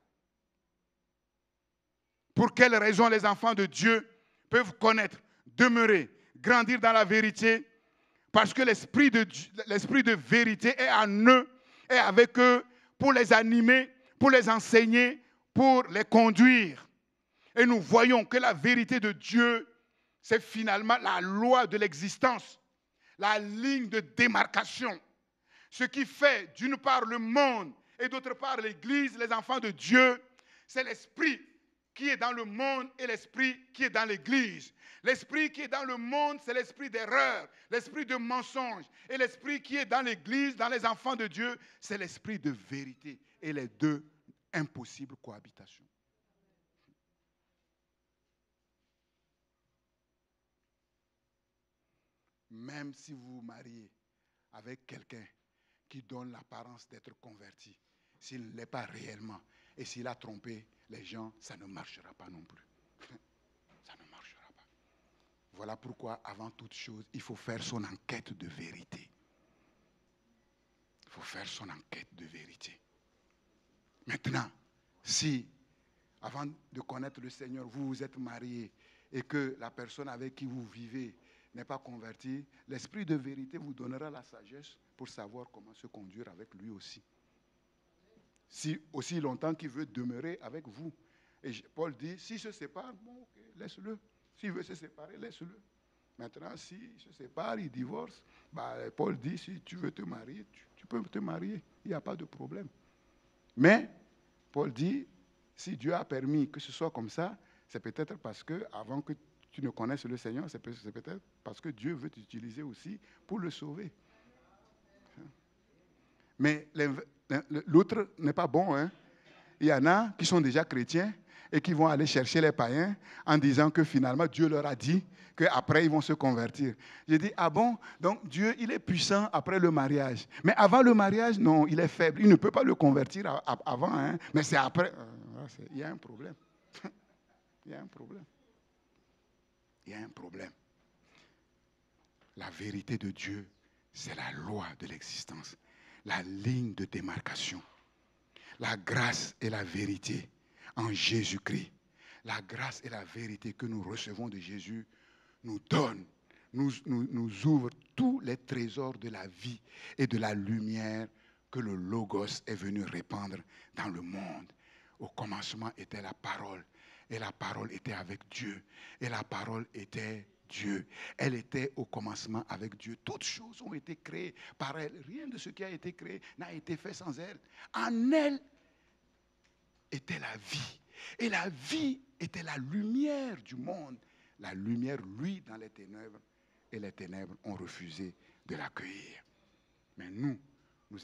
Pour quelles raisons les enfants de Dieu peuvent connaître, demeurer, grandir dans la vérité? Parce que l'esprit de vérité est en eux, est avec eux pour les animer, pour les enseigner, pour les conduire. Et nous voyons que la vérité de Dieu, c'est finalement la loi de l'existence, la ligne de démarcation. Ce qui fait d'une part le monde et d'autre part l'Église, les enfants de Dieu, c'est l'esprit qui est dans le monde et l'esprit qui est dans l'Église. L'esprit qui est dans le monde, c'est l'esprit d'erreur, l'esprit de mensonge. Et l'esprit qui est dans l'Église, dans les enfants de Dieu, c'est l'esprit de vérité. Et les deux, impossible cohabitation. Même si vous vous mariez avec quelqu'un qui donne l'apparence d'être converti, s'il ne l'est pas réellement, et s'il a trompé les gens, ça ne marchera pas non plus. Ça ne marchera pas. Voilà pourquoi, avant toute chose, il faut faire son enquête de vérité. Il faut faire son enquête de vérité. Maintenant, si, avant de connaître le Seigneur, vous vous êtes marié et que la personne avec qui vous vivez n'est pas convertie, l'esprit de vérité vous donnera la sagesse pour savoir comment se conduire avec lui aussi. Si aussi longtemps qu'il veut demeurer avec vous. Et Paul dit, s'il se sépare, bon, okay, laisse-le. S'il veut se séparer, laisse-le. Maintenant, s'il se sépare, il divorce, Paul dit, si tu veux te marier, tu peux te marier. Il n'y a pas de problème. Mais, Paul dit, si Dieu a permis que ce soit comme ça, c'est peut-être parce que, avant que tu ne connaisses le Seigneur, c'est peut-être parce que Dieu veut t'utiliser aussi pour le sauver. Mais l'autre n'est pas bon. Hein? Il y en a qui sont déjà chrétiens et qui vont aller chercher les païens en disant que finalement Dieu leur a dit qu'après ils vont se convertir. J'ai dit, ah bon? Donc Dieu, il est puissant après le mariage. Mais avant le mariage, non, il est faible. Il ne peut pas le convertir avant. Hein? Mais c'est après. Il y a un problème. Il y a un problème. Il y a un problème. La vérité de Dieu, c'est la loi de l'existence, la ligne de démarcation. La grâce et la vérité en Jésus-Christ. La grâce et la vérité que nous recevons de Jésus nous donne, nous ouvre tous les trésors de la vie et de la lumière que le Logos est venu répandre dans le monde. Au commencement était la parole, et la parole était avec Dieu, et la parole était Dieu. Elle était au commencement avec Dieu. Toutes choses ont été créées par elle. Rien de ce qui a été créé n'a été fait sans elle. En elle était la vie. Et la vie était la lumière du monde. La lumière, lui, dans les ténèbres. Et les ténèbres ont refusé de l'accueillir. Mais nous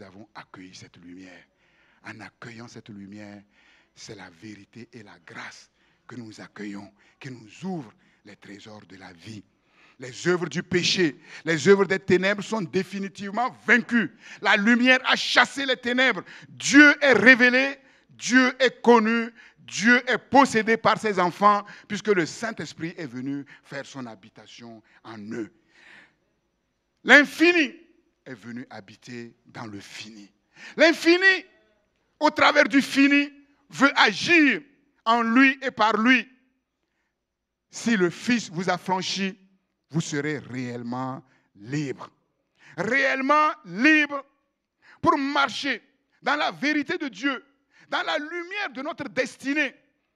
avons accueilli cette lumière. En accueillant cette lumière, c'est la vérité et la grâce que nous accueillons, qui nous ouvre les trésors de la vie. Les œuvres du péché, les œuvres des ténèbres sont définitivement vaincues. La lumière a chassé les ténèbres. Dieu est révélé, Dieu est connu, Dieu est possédé par ses enfants, puisque le Saint-Esprit est venu faire son habitation en eux. L'infini est venu habiter dans le fini. L'infini, au travers du fini, veut agir en lui et par lui. Si le Fils vous a franchi, vous serez réellement libre. Réellement libre pour marcher dans la vérité de Dieu, dans la lumière de notre destinée,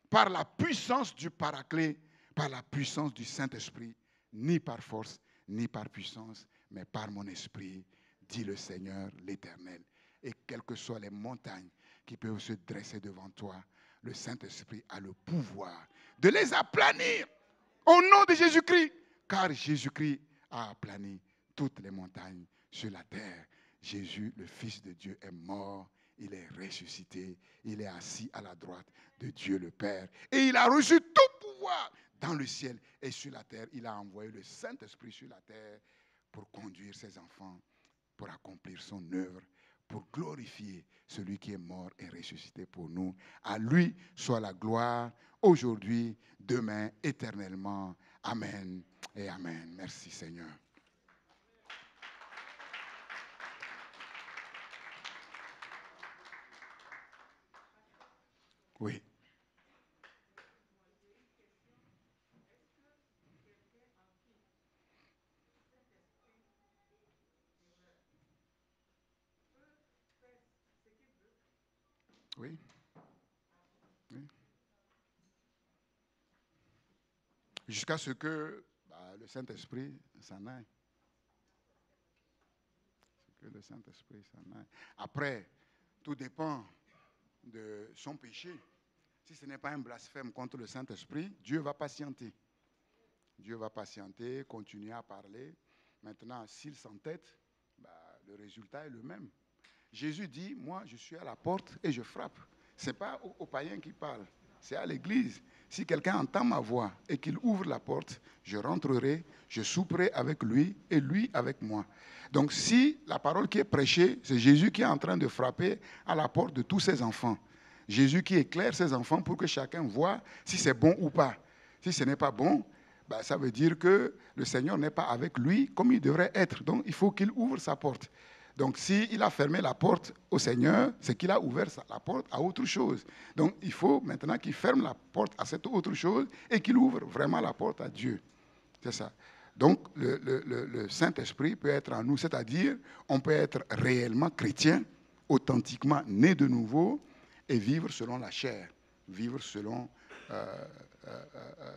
par la puissance du Paraclet, par la puissance du Saint-Esprit, ni par force, ni par puissance, mais par mon esprit, dit le Seigneur l'Éternel. Et quelles que soient les montagnes qui peuvent se dresser devant toi, le Saint-Esprit a le pouvoir de les aplanir au nom de Jésus-Christ, car Jésus-Christ a aplani toutes les montagnes sur la terre. Jésus, le Fils de Dieu, est mort, il est ressuscité, il est assis à la droite de Dieu le Père. Et il a reçu tout pouvoir dans le ciel et sur la terre. Il a envoyé le Saint-Esprit sur la terre pour conduire ses enfants, pour accomplir son œuvre, pour glorifier celui qui est mort et ressuscité pour nous. À lui soit la gloire, aujourd'hui, demain, éternellement. Amen et amen. Merci Seigneur. Oui. Oui. Oui. Jusqu'à ce que le Saint-Esprit s'en aille. Que le Saint-Esprit s'en aille. Après, tout dépend de son péché. Si ce n'est pas un blasphème contre le Saint-Esprit, Dieu va patienter. Dieu va patienter, continuer à parler. Maintenant, s'il s'entête, le résultat est le même. Jésus dit, moi, je suis à la porte et je frappe. Ce n'est pas aux païens qui parlent, c'est à l'Église. Si quelqu'un entend ma voix et qu'il ouvre la porte, je rentrerai, je souperai avec lui et lui avec moi. Donc si la parole qui est prêchée, c'est Jésus qui est en train de frapper à la porte de tous ses enfants. Jésus qui éclaire ses enfants pour que chacun voit si c'est bon ou pas. Si ce n'est pas bon, ça veut dire que le Seigneur n'est pas avec lui comme il devrait être. Donc il faut qu'il ouvre sa porte. Donc, s'il a fermé la porte au Seigneur, c'est qu'il a ouvert la porte à autre chose. Donc, il faut maintenant qu'il ferme la porte à cette autre chose et qu'il ouvre vraiment la porte à Dieu. C'est ça. Donc, le Saint-Esprit peut être en nous, c'est-à-dire, on peut être réellement chrétien, authentiquement né de nouveau et vivre selon la chair, vivre selon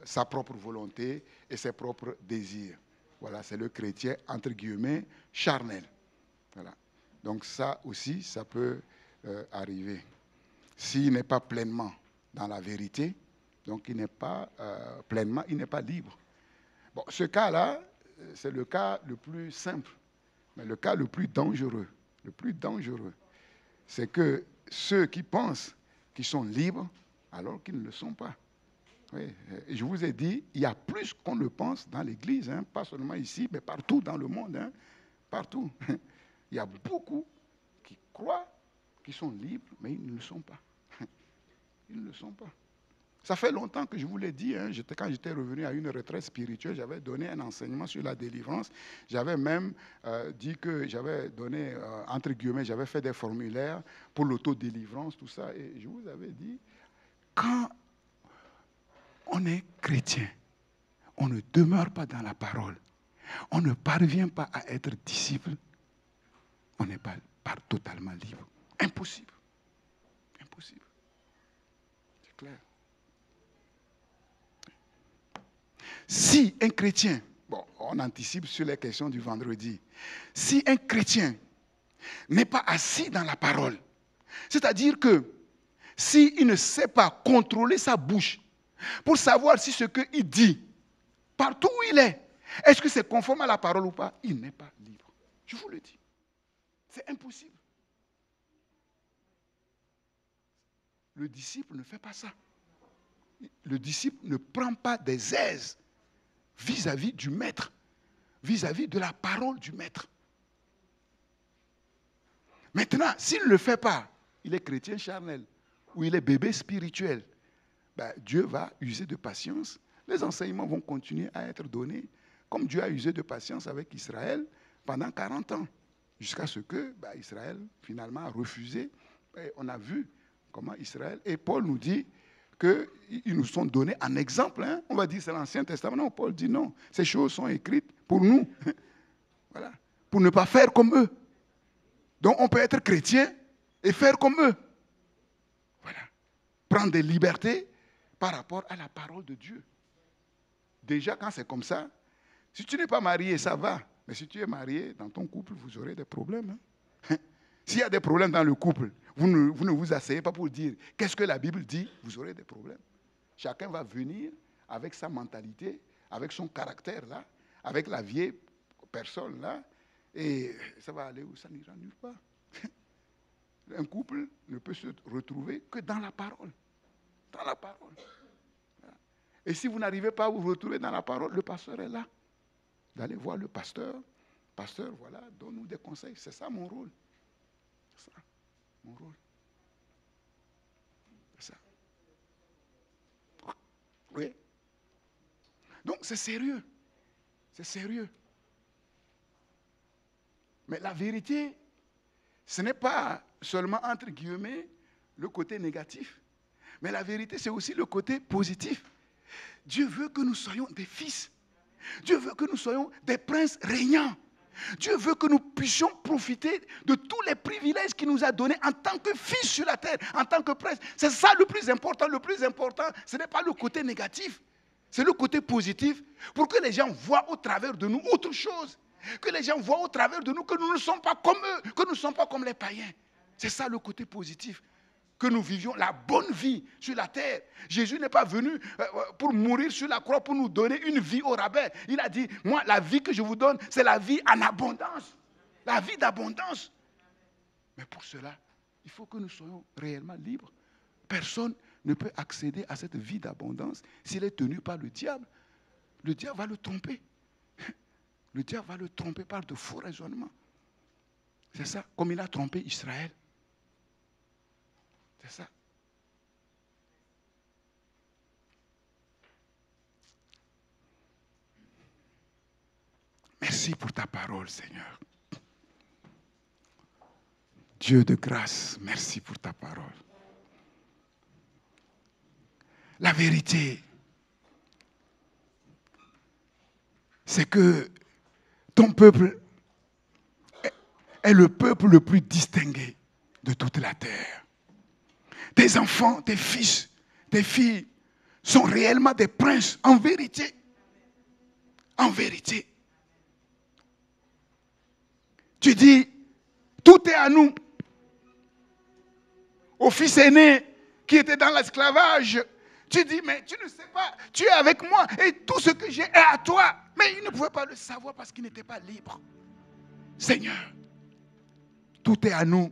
sa propre volonté et ses propres désirs. Voilà, c'est le chrétien, entre guillemets, charnel. Voilà. Donc ça aussi, ça peut arriver. S'il n'est pas pleinement dans la vérité, donc il n'est pas pleinement, il n'est pas libre. Bon, ce cas-là, c'est le cas le plus simple, mais le cas le plus dangereux, c'est que ceux qui pensent qu'ils sont libres, alors qu'ils ne le sont pas. Oui, je vous ai dit, il y a plus qu'on le pense dans l'Église, hein, pas seulement ici, mais partout dans le monde, hein, partout. Il y a beaucoup qui croient qu'ils sont libres, mais ils ne le sont pas. Ils ne le sont pas. Ça fait longtemps que je vous l'ai dit, hein, quand j'étais revenu à une retraite spirituelle, j'avais donné un enseignement sur la délivrance. J'avais même dit que j'avais donné, entre guillemets, j'avais fait des formulaires pour l'autodélivrance, tout ça. Et je vous avais dit, quand on est chrétien, on ne demeure pas dans la parole. On ne parvient pas à être disciple. On n'est pas totalement libre. Impossible. Impossible. C'est clair. Si un chrétien, on anticipe sur les questions du vendredi, si un chrétien n'est pas assis dans la parole, c'est-à-dire que s'il ne sait pas contrôler sa bouche pour savoir si ce qu'il dit, partout où il est-ce que c'est conforme à la parole ou pas, il n'est pas libre. Je vous le dis. C'est impossible. Le disciple ne fait pas ça. Le disciple ne prend pas des aises vis-à-vis du maître, vis-à-vis de la parole du maître. Maintenant, s'il ne le fait pas, il est chrétien charnel ou il est bébé spirituel, ben, Dieu va user de patience. Les enseignements vont continuer à être donnés, comme Dieu a usé de patience avec Israël pendant 40 ans, jusqu'à ce que Israël, finalement, a refusé. Et on a vu comment Israël, et Paul nous dit qu'ils nous sont donnés en exemple. Hein. On va dire c'est l'Ancien Testament. Non, Paul dit non. Ces choses sont écrites pour nous. Voilà. Pour ne pas faire comme eux. Donc on peut être chrétien et faire comme eux. Voilà. Prendre des libertés par rapport à la parole de Dieu. Déjà, quand c'est comme ça, si tu n'es pas marié, ça va. Mais si tu es marié, dans ton couple, vous aurez des problèmes. Hein. S'il y a des problèmes dans le couple, vous ne vous asseyez pas pour dire qu'est-ce que la Bible dit, vous aurez des problèmes. Chacun va venir avec sa mentalité, avec son caractère là, avec la vieille personne là, et ça va aller où ça n'ira nulle part. Un couple ne peut se retrouver que dans la parole. Dans la parole. Voilà. Et si vous n'arrivez pas à vous retrouver dans la parole, le pasteur est là. D'aller voir le pasteur. Pasteur, voilà, donne-nous des conseils. C'est ça mon rôle. C'est ça, mon rôle. C'est ça. Oui. Donc, c'est sérieux. C'est sérieux. Mais la vérité, ce n'est pas seulement, entre guillemets, le côté négatif. Mais la vérité, c'est aussi le côté positif. Dieu veut que nous soyons des fils. Dieu veut que nous soyons des princes régnants. Dieu veut que nous puissions profiter de tous les privilèges qu'il nous a donnés en tant que fils sur la terre, en tant que prince. C'est ça le plus important. Le plus important, ce n'est pas le côté négatif, c'est le côté positif pour que les gens voient au travers de nous autre chose. Que les gens voient au travers de nous que nous ne sommes pas comme eux, que nous ne sommes pas comme les païens. C'est ça le côté positif. Que nous vivions la bonne vie sur la terre. Jésus n'est pas venu pour mourir sur la croix, pour nous donner une vie au rabais. Il a dit, moi, la vie que je vous donne, c'est la vie en abondance. La vie d'abondance. Mais pour cela, il faut que nous soyons réellement libres. Personne ne peut accéder à cette vie d'abondance s'il est tenu par le diable. Le diable va le tromper. Le diable va le tromper par de faux raisonnements. C'est ça, comme il a trompé Israël. C'est ça. Merci pour ta parole, Seigneur. Dieu de grâce, merci pour ta parole. La vérité, c'est que ton peuple est le peuple le plus distingué de toute la terre. Tes enfants, tes fils, tes filles sont réellement des princes, en vérité. En vérité. Tu dis, tout est à nous. Au fils aîné qui était dans l'esclavage, tu dis, mais tu ne sais pas, tu es avec moi et tout ce que j'ai est à toi. Mais il ne pouvait pas le savoir parce qu'il n'était pas libre. Seigneur, tout est à nous.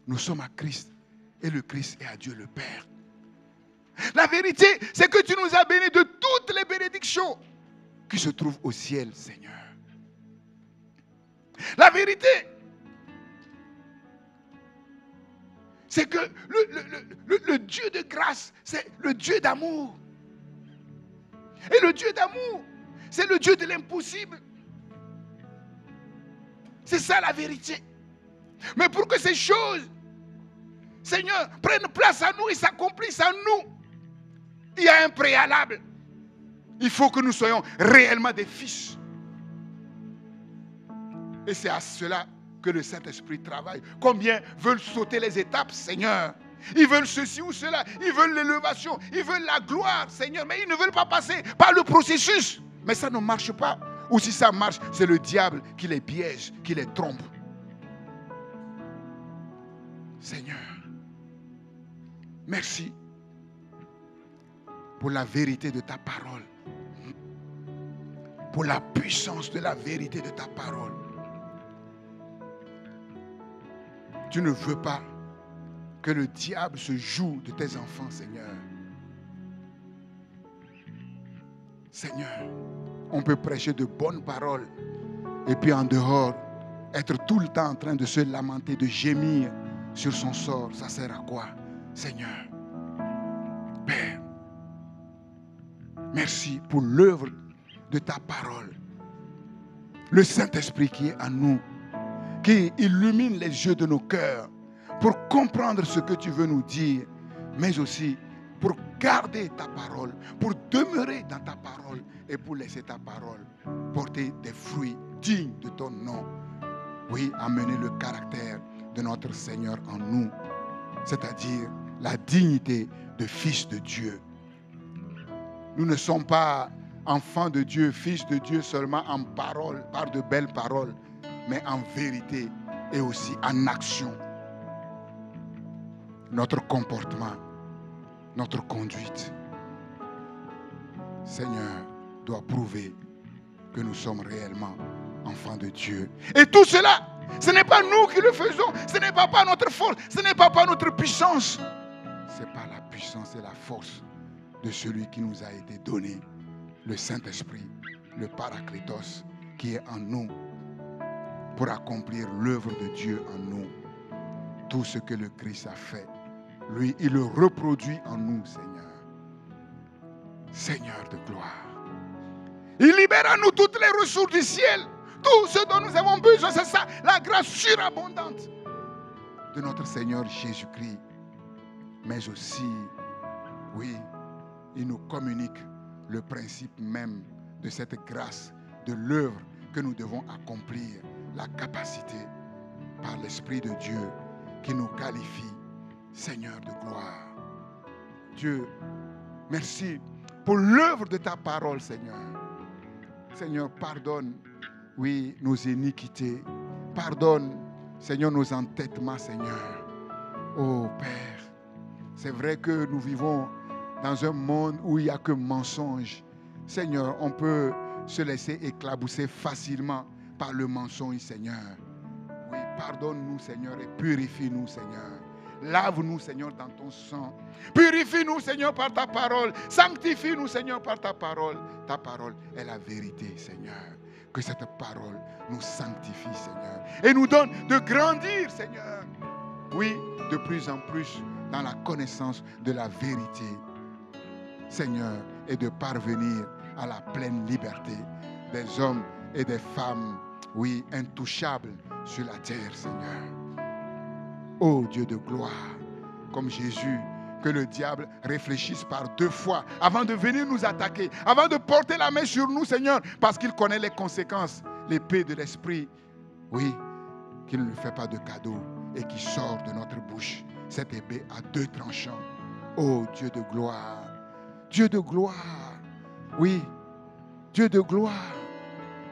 Nous sommes à Christ et le Christ est à Dieu le Père. La vérité, c'est que tu nous as bénis de toutes les bénédictions qui se trouvent au ciel, Seigneur. La vérité, c'est que le Dieu de grâce, c'est le Dieu d'amour. Et le Dieu d'amour, c'est le Dieu de l'impossible. C'est ça la vérité. Mais pour que ces choses, Seigneur, prennent place à nous et s'accomplissent en nous, il y a un préalable. Il faut que nous soyons réellement des fils. Et c'est à cela que le Saint-Esprit travaille. Combien veulent sauter les étapes, Seigneur? Ils veulent ceci ou cela. Ils veulent l'élévation. Ils veulent la gloire, Seigneur. Mais ils ne veulent pas passer par le processus. Mais ça ne marche pas. Ou si ça marche, c'est le diable qui les piège, qui les trompe. Seigneur, merci pour la vérité de ta parole. Pour la puissance de la vérité de ta parole. Tu ne veux pas que le diable se joue de tes enfants, Seigneur. Seigneur, on peut prêcher de bonnes paroles et puis en dehors, être tout le temps en train de se lamenter, de gémir sur son sort. Ça sert à quoi, Seigneur? Père, merci pour l'œuvre de ta parole. Le Saint-Esprit qui est en nous, qui illumine les yeux de nos cœurs pour comprendre ce que tu veux nous dire, mais aussi pour garder ta parole, pour demeurer dans ta parole et pour laisser ta parole porter des fruits dignes de ton nom. Oui, amener le caractère de notre Seigneur en nous, c'est-à-dire la dignité de fils de Dieu. Nous ne sommes pas enfants de Dieu, fils de Dieu seulement en parole, par de belles paroles, mais en vérité et aussi en action. Notre comportement, notre conduite, Seigneur, doit prouver que nous sommes réellement enfants de Dieu. Et tout cela, ce n'est pas nous qui le faisons, ce n'est pas par notre force, ce n'est pas par notre puissance. C'est par la puissance et la force de celui qui nous a été donné, le Saint-Esprit, le Paraclétos, qui est en nous, pour accomplir l'œuvre de Dieu en nous. Tout ce que le Christ a fait, lui, il le reproduit en nous, Seigneur. Seigneur de gloire. Il libère à nous toutes les ressources du ciel. Tout ce dont nous avons besoin, c'est ça, la grâce surabondante de notre Seigneur Jésus-Christ. Mais aussi, oui, il nous communique le principe même de cette grâce, de l'œuvre que nous devons accomplir, la capacité par l'Esprit de Dieu qui nous qualifie, Seigneur de gloire. Dieu, merci pour l'œuvre de ta parole, Seigneur. Seigneur, pardonne, oui, nos iniquités. Pardonne, Seigneur, nos entêtements, Seigneur. Oh Père, c'est vrai que nous vivons dans un monde où il n'y a que mensonge. Seigneur, on peut se laisser éclabousser facilement par le mensonge, Seigneur. Oui, pardonne-nous, Seigneur, et purifie-nous, Seigneur. Lave-nous, Seigneur, dans ton sang. Purifie-nous, Seigneur, par ta parole. Sanctifie-nous, Seigneur, par ta parole. Ta parole est la vérité, Seigneur. Que cette parole nous sanctifie, Seigneur. Et nous donne de grandir, Seigneur. Oui, de plus en plus dans la connaissance de la vérité, Seigneur, et de parvenir à la pleine liberté des hommes et des femmes, oui, intouchables sur la terre, Seigneur. Ô Dieu de gloire, comme Jésus, que le diable réfléchisse par 2 fois avant de venir nous attaquer, avant de porter la main sur nous, Seigneur, parce qu'il connaît les conséquences, l'épée de l'esprit, oui, qu'il ne fait pas de cadeau et qui sort de notre bouche, cette épée à 2 tranchants. Ô Dieu de gloire, Dieu de gloire, oui, Dieu de gloire,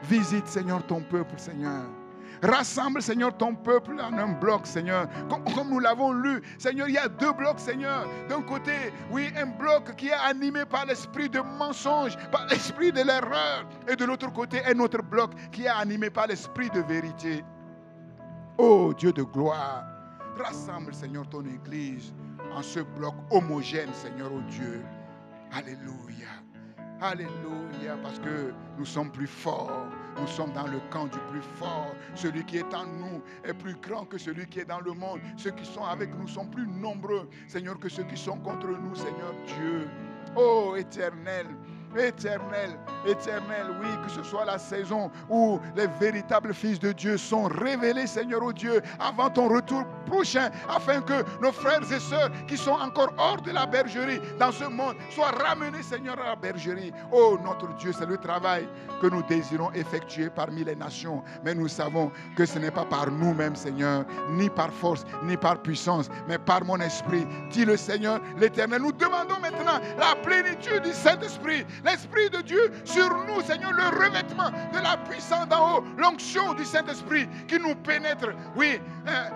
visite, Seigneur, ton peuple, Seigneur. Rassemble, Seigneur, ton peuple en un bloc, Seigneur. Comme nous l'avons lu, Seigneur, il y a 2 blocs, Seigneur. D'un côté, oui, un bloc qui est animé par l'esprit de mensonge, par l'esprit de l'erreur. Et de l'autre côté, un autre bloc qui est animé par l'esprit de vérité. Oh Dieu de gloire, rassemble, Seigneur, ton Église en ce bloc homogène, Seigneur, oh Dieu. Alléluia. Alléluia, parce que nous sommes plus forts. Nous sommes dans le camp du plus fort. Celui qui est en nous est plus grand que celui qui est dans le monde. Ceux qui sont avec nous sont plus nombreux, Seigneur, que ceux qui sont contre nous, Seigneur Dieu. Oh, éternel, éternel, éternel, oui, que ce soit la saison où les véritables fils de Dieu sont révélés, Seigneur, oh Dieu, avant ton retour prochain, afin que nos frères et sœurs qui sont encore hors de la bergerie dans ce monde soient ramenés, Seigneur, à la bergerie. Oh, notre Dieu, c'est le travail que nous désirons effectuer parmi les nations, mais nous savons que ce n'est pas par nous-mêmes, Seigneur, ni par force, ni par puissance, mais par mon esprit, dit le Seigneur, l'Éternel. Nous demandons maintenant la plénitude du Saint-Esprit, l'Esprit de Dieu sur nous, Seigneur, le revêtement de la puissance d'en haut, l'onction du Saint-Esprit qui nous pénètre, oui,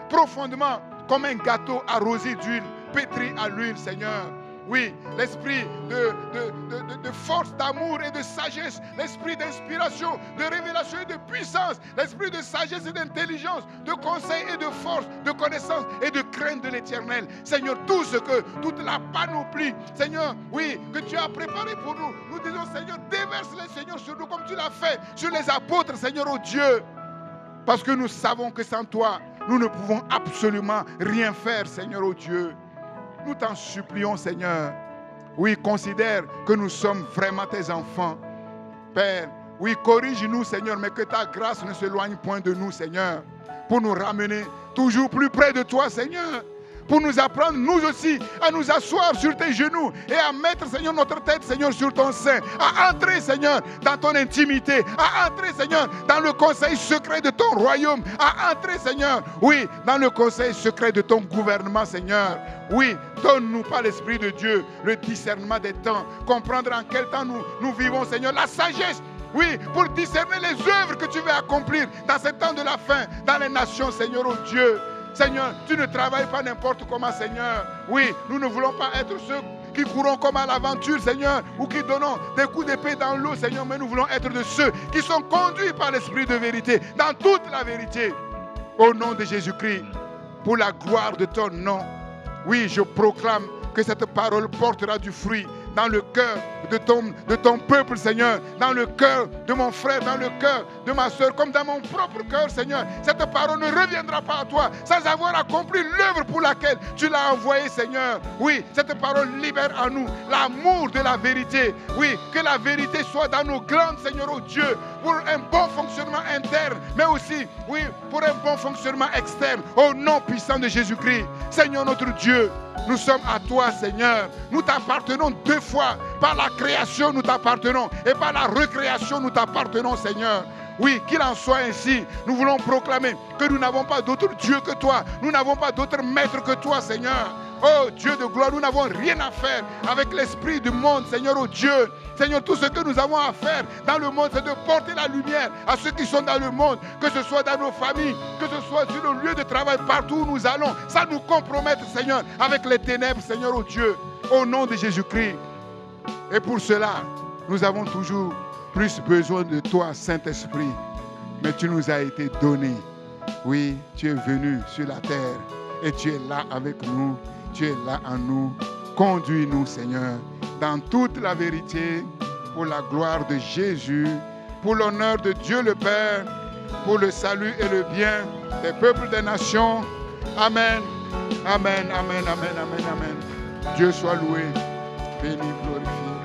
profondément, comme un gâteau arrosé d'huile, pétri à l'huile, Seigneur. oui, l'esprit de force, d'amour et de sagesse, l'esprit d'inspiration, de révélation et de puissance, l'esprit de sagesse et d'intelligence, de conseil et de force, de connaissance et de crainte de l'Éternel. Seigneur, tout ce que, toute la panoplie, Seigneur, oui, que tu as préparé pour nous, nous disons, Seigneur, déverse-les, Seigneur, sur nous comme tu l'as fait sur les apôtres, Seigneur, oh Dieu. Parce que nous savons que sans toi, nous ne pouvons absolument rien faire, Seigneur, oh Dieu. Nous t'en supplions, Seigneur. Oui, considère que nous sommes vraiment tes enfants. Père, oui, corrige-nous, Seigneur, mais que ta grâce ne s'éloigne point de nous, Seigneur, pour nous ramener toujours plus près de toi, Seigneur. Pour nous apprendre, nous aussi, à nous asseoir sur tes genoux et à mettre, Seigneur, notre tête, Seigneur, sur ton sein. À entrer, Seigneur, dans ton intimité. À entrer, Seigneur, dans le conseil secret de ton royaume. À entrer, Seigneur, oui, dans le conseil secret de ton gouvernement, Seigneur. Oui, donne-nous par l'Esprit de Dieu le discernement des temps. Comprendre en quel temps nous vivons, Seigneur. La sagesse. Oui, pour discerner les œuvres que tu veux accomplir dans ce temps de la fin, dans les nations, Seigneur, oh Dieu. Seigneur, tu ne travailles pas n'importe comment, Seigneur. Oui, nous ne voulons pas être ceux qui courons comme à l'aventure, Seigneur, ou qui donnons des coups d'épée dans l'eau, Seigneur, mais nous voulons être de ceux qui sont conduits par l'Esprit de vérité, dans toute la vérité. Au nom de Jésus-Christ, pour la gloire de ton nom, oui, je proclame que cette parole portera du fruit dans le cœur de ton peuple, Seigneur, dans le cœur de mon frère, dans le cœur de ma soeur, comme dans mon propre cœur, Seigneur. Cette parole ne reviendra pas à toi sans avoir accompli l'œuvre pour laquelle tu l'as envoyée, Seigneur. Oui, cette parole libère en nous l'amour de la vérité. Oui, que la vérité soit dans nos glandes, Seigneur, oh Dieu, pour un bon fonctionnement interne, mais aussi, oui, pour un bon fonctionnement externe, au nom puissant de Jésus-Christ. Seigneur notre Dieu, nous sommes à toi, Seigneur. Nous t'appartenons deux fois. Par la création, nous t'appartenons. Et par la recréation, nous t'appartenons, Seigneur. Oui, qu'il en soit ainsi. Nous voulons proclamer que nous n'avons pas d'autre Dieu que toi. Nous n'avons pas d'autre maître que toi, Seigneur. Oh Dieu de gloire, nous n'avons rien à faire avec l'esprit du monde, Seigneur, oh Dieu. Seigneur, tout ce que nous avons à faire dans le monde, c'est de porter la lumière à ceux qui sont dans le monde, que ce soit dans nos familles, que ce soit sur nos lieux de travail, partout où nous allons, sans nous compromettre, Seigneur, avec les ténèbres, Seigneur, oh Dieu, au nom de Jésus-Christ. Et pour cela, nous avons toujours plus besoin de toi, Saint-Esprit. Mais tu nous as été donné. Oui, tu es venu sur la terre et tu es là avec nous. Tu es là en nous. Conduis-nous, Seigneur, dans toute la vérité, pour la gloire de Jésus, pour l'honneur de Dieu le Père, pour le salut et le bien des peuples des nations. Amen. Amen, amen, amen, amen, amen. Dieu soit loué, béni, glorifié.